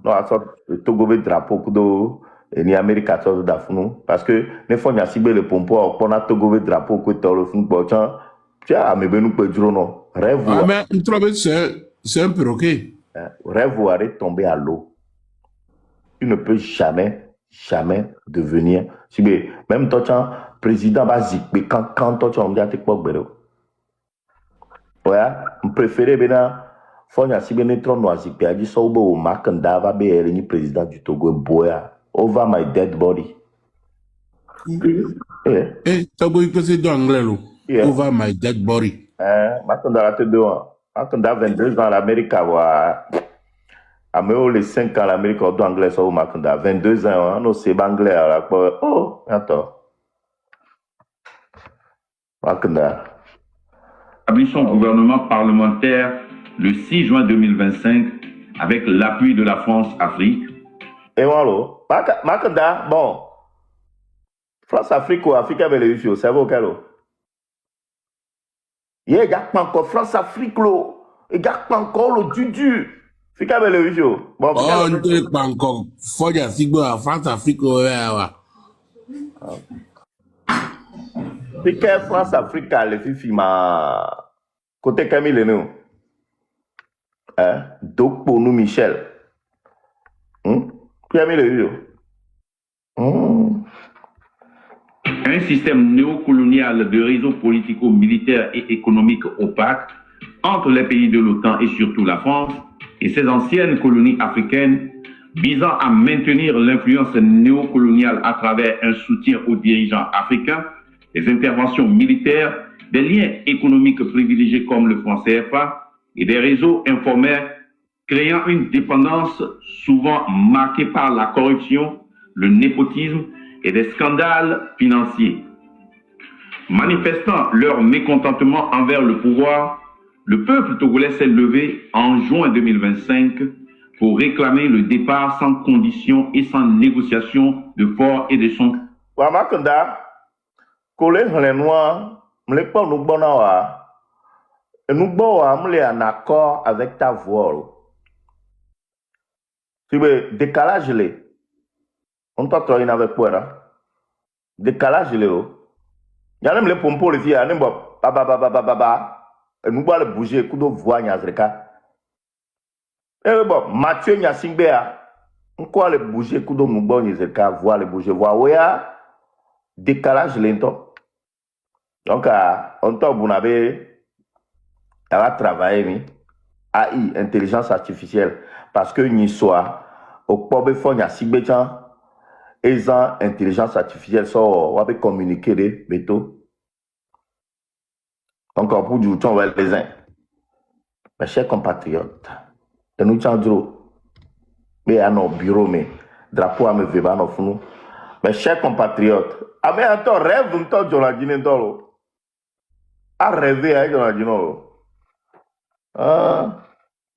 Non, à sorte le Togo be drapeau kudo et ni Amérique 14 d'Afnou parce que ne faut pas cibler le pompo pour na Togo be drapeau que tu le fond bocha. Tu as me benu pe drono. Rêve. Ah mais il trouve c'est un perroquet. Rêve arrête tomber à l'eau. Tu ne peux jamais devenir si même toi président va zikbe quand toi on dit te pok belo. Ouais, on préférait bena Fonya si bien trop noisy a dit ça au Makanda va be ni président du Togo boya over my dead body. Togo il peut se dire anglais lo. Over my dead body. Makanda a te deux ans. Makanda 22 ans à l'Amérique wa. Ameo les 5 ans à l'Amérique au anglais ça au Makanda 22 ans non c'est anglais là oh attends. Makanda. Établissons gouvernement parlementaire le 6 juin 2025 avec l'appui de la France-Afrique. Et voilà, Makanda, bon, France-Afrique ou Afrique avec les UFO, c'est vous quel il y a pas encore France-Afrique, il y a pas encore le Dudu. Afrique avec les UFO. Bon, on ne pas encore. Faut dire France-Afrique, Afrique, France-Afrique, les filles, Côté Camille, nous. Donc, pour nous, Michel. Camille, Un système néocolonial de réseaux politico-militaires et économiques opaques entre les pays de l'OTAN et surtout la France et ses anciennes colonies africaines visant à maintenir l'influence néocoloniale à travers un soutien aux dirigeants africains, des interventions militaires, des liens économiques privilégiés comme le franc CFA et des réseaux informels créant une dépendance souvent marquée par la corruption, le népotisme et des scandales financiers. Manifestant leur mécontentement envers le pouvoir, le peuple togolais s'est levé en juin 2025 pour réclamer le départ sans condition et sans négociation de fort et de son. Wamakanda, collé les noirs, me pas nous bonawa, et nous boa me en accord avec ta voix. Tu veux décalage les. On t'a trouvé avec quoi? Décalage les. Il y a même les pompons les filles, et nous allons bouger, coup de voix, Nyazreka. Et bon, Mathieu Nyasingbea, on quoi le bouger, coup de moubo, Nyazreka, voir le bouger, voir, ouais, décalage lento. Donc, on t'a bounabé, elle va travailler, AI, intelligence artificielle, parce que n'y soit, au pobe fond, Nyasingbea, et intelligence artificielle, ça, on va communiquer des métaux. Encore pour du temps, on va les uns. Mes chers compatriotes, et nous tiendrons, mais à nos bureaux, mais drapeau à me faire, nos fous. Mes chers compatriotes, ah, mais attends, rêve d'un temps, Jonadine, d'oro. À rêver, hein, Jonadine,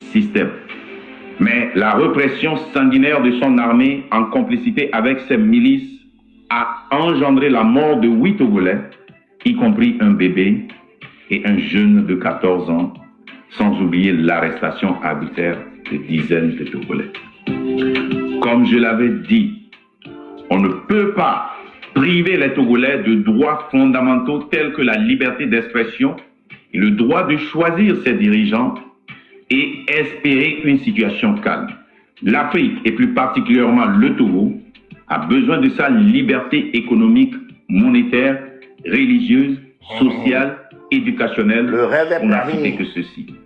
Système. Mais la répression sanguinaire de son armée, en complicité avec ses milices, a engendré la mort de 8 Togolais, y compris un bébé et un jeune de 14 ans, sans oublier l'arrestation arbitraire de dizaines de Togolais. Comme je l'avais dit, on ne peut pas priver les Togolais de droits fondamentaux tels que la liberté d'expression et le droit de choisir ses dirigeants et espérer une situation calme. L'Afrique, et plus particulièrement le Togo, a besoin de sa liberté économique, monétaire, religieuse, sociale, éducationnelle, pour n'a citer que ceci.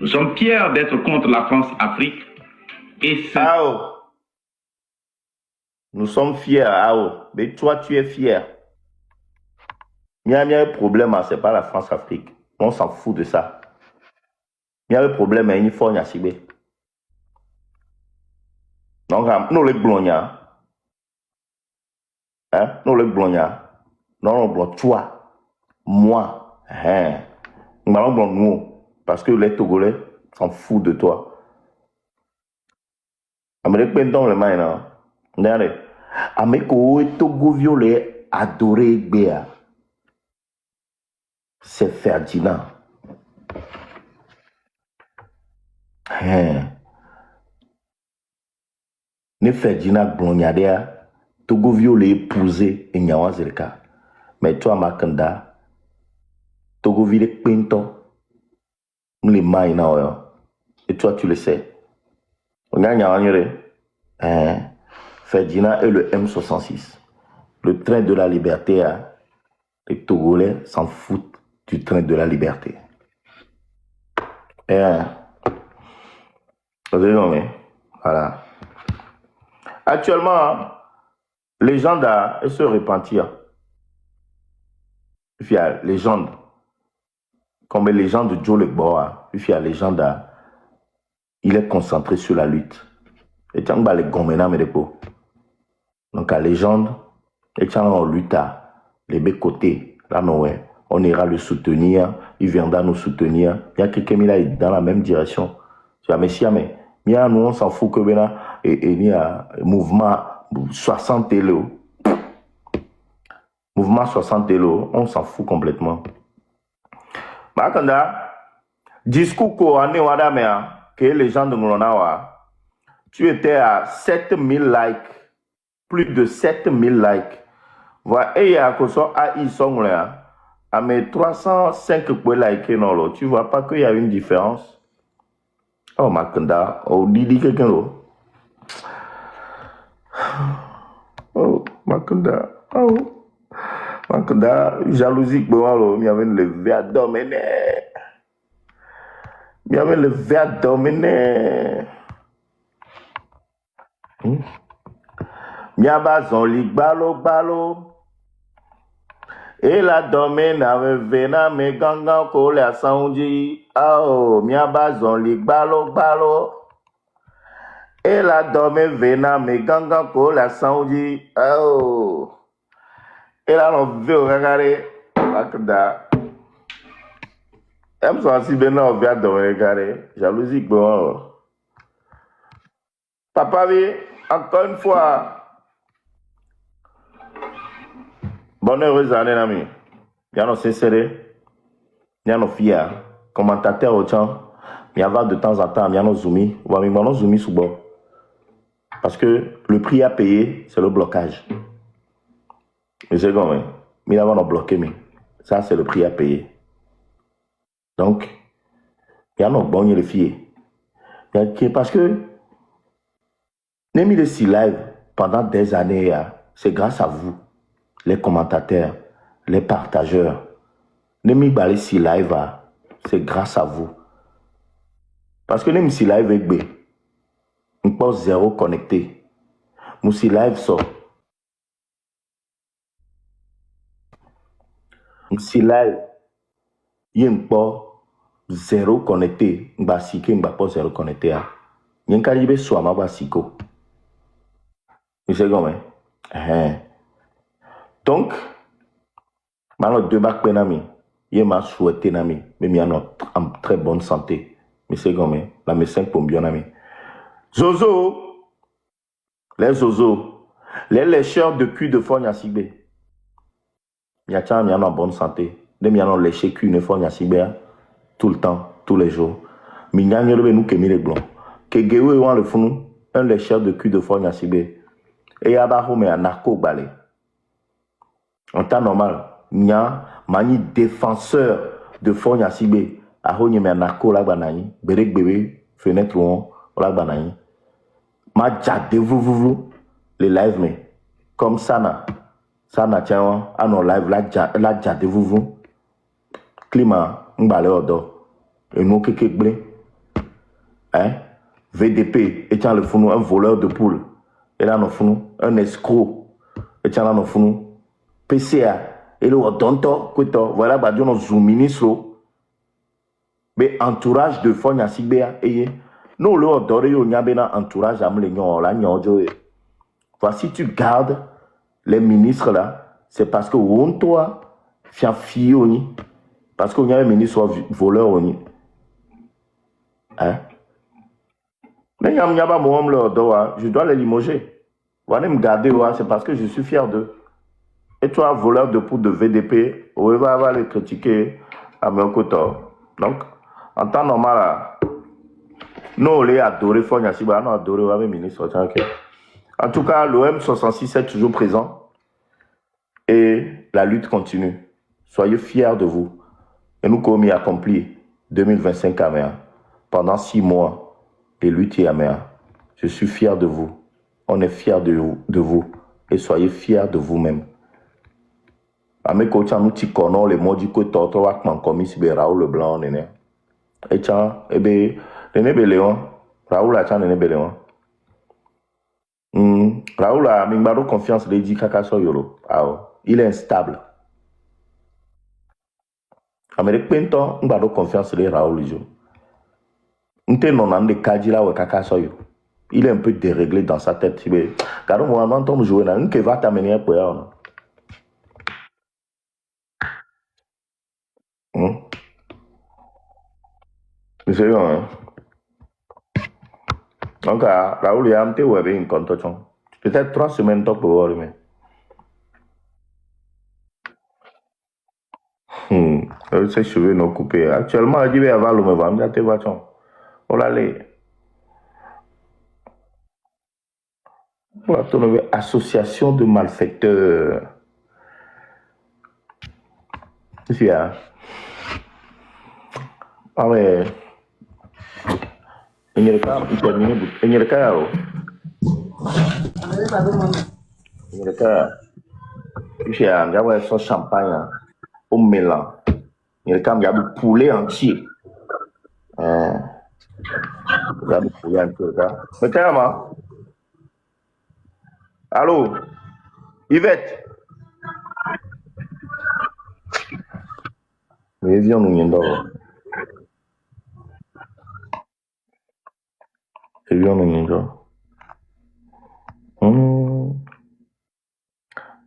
Nous sommes fiers d'être contre la France-Afrique et nous sommes fiers, mais toi tu es fier. Il y a un problème, c'est pas la France-Afrique. On s'en fout de ça. Il y a un problème, il faut y aller. Donc, nous les blonds, nous les blonds, non, toi, moi, nous, parce que les Togolais s'en foutent de toi. Amérique pendant le main, regardez, Amérique Togo violet adoré Béa, c'est Ferdinand. Ne Ferdinand Blonyadea, Togo violet épousé et Nyawazerka. Mais toi, Makanda, Togo violet pinto, nous les mains, et toi, tu le sais. Ferdinand est le M66, le train de la liberté. Les Togolais s'en foutent du train de la liberté. Voilà. Actuellement, les gens se repentir. Il y a légende, comme les gens de Joe Legboa, il y a légende, il est concentré sur la lutte. Et tiens, les gomena me dépo. Donc, la légende, et tiens, on lutte les deux côtés. Là, non, ouais. On ira le soutenir, il viendra nous soutenir. Il y a quelqu'un qui est dans la même direction. Tu vois, mais nous, on s'en fout que il y a un mouvement 60 élo. Mouvement 60 élo, on s'en fout complètement. Makanda, discours qu'on a que les gens de Moulonawa, tu étais à 7000 likes, plus de 7000 likes. Voilà, et il y a que ça, ils sont là. À mes 305 likés, non, tu vois pas qu'il y a une différence? Oh, Makanda, oh, Didi quelqu'un, oh, Makanda, oh, Makanda, jalousie, bon, il y avait le verre dominé. Il y avait le verre dominé. Miabazon li balo. Et la domaine avait vena me gangan ko la saoudi. Oh, miabazon li balo. Et la domaine vena me gangan ko la saoudi. Oh. Et là on veut regarder. Makda. Elle me soit si bien on vient de regarder. Jalousie bon. Papa oui, encore une fois. Bonne heureuse année, ami. Y'a sincéré, y'a fier, commentateur au temps, y'a de temps en temps, y'a zoomé, ou ami, mon zoomé sous bord. Parce que le prix à payer, c'est le blocage. Mais c'est comme, mais là, on a bloqué, mais ça, c'est le prix à payer. Donc, y'a bon, y'a le fier. Parce que, n'est mis le si live pendant des années, c'est grâce à vous. Les commentateurs, les partageurs. Nemi bali si live, c'est grâce à vous. Parce que nemi si live est bé. On peut zéro connecté. Mon si live sort. Mon si live, il y a un peu zéro connecté. On va si que on va pas zéro connecté. Il y a un caribé soit ma va siko. Vous savez comment? Donc, maintenant, deux bacs penami, il m'a souhaité nami, mais il y en très bonne santé. Mais c'est comme la médecin pour bien ami. Zozo, les zozo, les lécheurs de cul de fogne à Sibé. Il y a en bonne santé. Les miens ont léché cul de fogne à Sibé tout le temps, tous les jours. Mais il y a nous qui mis les blancs. Que Géou et le fou, un lécheur de cul de fogne à Sibé. Et il y a un narco balé. En temps normal, il y a un défenseur de Fonya Sibé. A honye me narco la banani. Berek bébé, fenêtre ou la banani. Ma jade vous, les live mais. Comme ça, tiens, à nos live, la jade vous. Climat, m'balé odo. Et nous, kéké blé. Hein? VDP, et tiens le founou, un voleur de poule. Et là, nous founou, un escroc. Et tiens là, nous founou. PCA, et le Odonto, voilà, bah, nous zoom ministre, mais entourage de Fonya Sibéa, et nous, le Odore, y a entourage à m'lénion, là, voici, tu gardes les ministres là, c'est parce que on toi, fian fioni, parce qu'on y a un ministre voleur, on hein? Mais je dois les limoger. Voilà, me garder, c'est parce que je suis fier d'eux. Et toi, voleur de poudre de VDP, on va les critiquer à mon côté. Donc, en temps normal, nous, on les adoré, Fonya Siba, on a adoré le ministre. En tout cas, l'OM 66 est toujours présent et la lutte continue. Soyez fiers de vous. Et nous, comme il accompli 2025 à Méa, pendant 6 mois, les luttes à Méa, je suis fier de vous. On est fiers de vous et soyez fiers de vous-même. Ame ko tcha nous ti kono le modi ko toto wak man komi si be Raoul Leblanc nene. E tcha ebe nene be Léon. Raoul a tcha nene be Léon. Raoul a mingbaro confiance le di kaka so yolo. Il est instable. Amérique pento ngbaro confiance le Raoul jo. Nte non ande kadila we kaka so yo. Il est un peu déréglé dans sa tête. Car moi m'entend jouer na nke va t'amener pour ya. C'est bon, donc, Raoul, il y a un petit webbing contre toi. Peut-être 3 semaines pour voir, mais. Ses cheveux non coupés. Actuellement, il va avoir le même vent. Il va avoir on l'a les. On va trouver association de malfaiteurs. ici, hein. Ah ouais. Il y a le cas, il y a le cas, il y a le cas. Ici, il y a son champagne au mélange. Il y a le cas, il y a du poulet entier. Il y a du poulet entier, là. Mais carrément. Allô? Yvette? Mais viens nous y aller. Viens nous y aller.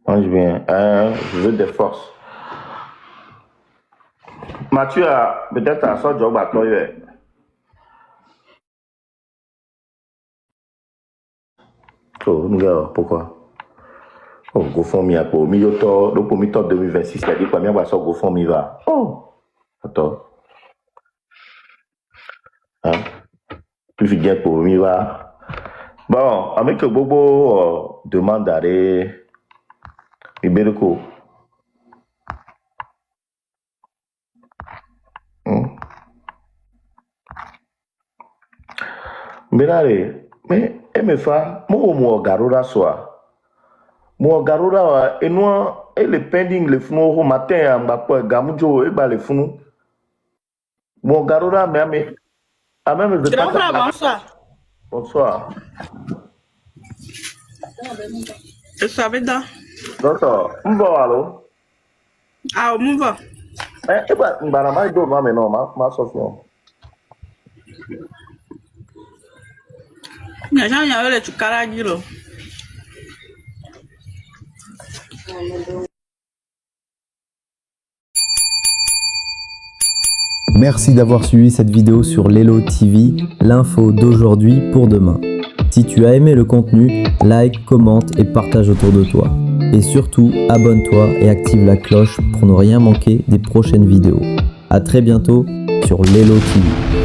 Mange bien. Je veux des forces. Mathieu a peut-être à son job à toi. Oh, nous gars, pourquoi? Oh, GoFundMe a pour milieu le premier tour 2026, il a dit combien va sur GoFundMe va. Oh, attends. Hein? Plus bien pour mi va. Bon, avec que Bobo demande d'aller Iberico. Mais là, mais MFA, moi, garura soit. Moi, garura, et nous, et le pending, le fnou, au matin, à ma poêle, gamujo, et bah, le fnou. Moi, garura, mais, ah, même, je pas. Bonsoir. Bonsoir. Je savais dans. Bonsoir. M'va, allô? Ah, m'va. Eh, bah, m'ba, do, mais non, ma Sofiane. Merci d'avoir suivi cette vidéo sur Lelo TV, l'info d'aujourd'hui pour demain. Si tu as aimé le contenu, like, commente et partage autour de toi. Et surtout, abonne-toi et active la cloche pour ne rien manquer des prochaines vidéos. A très bientôt sur Lelo TV.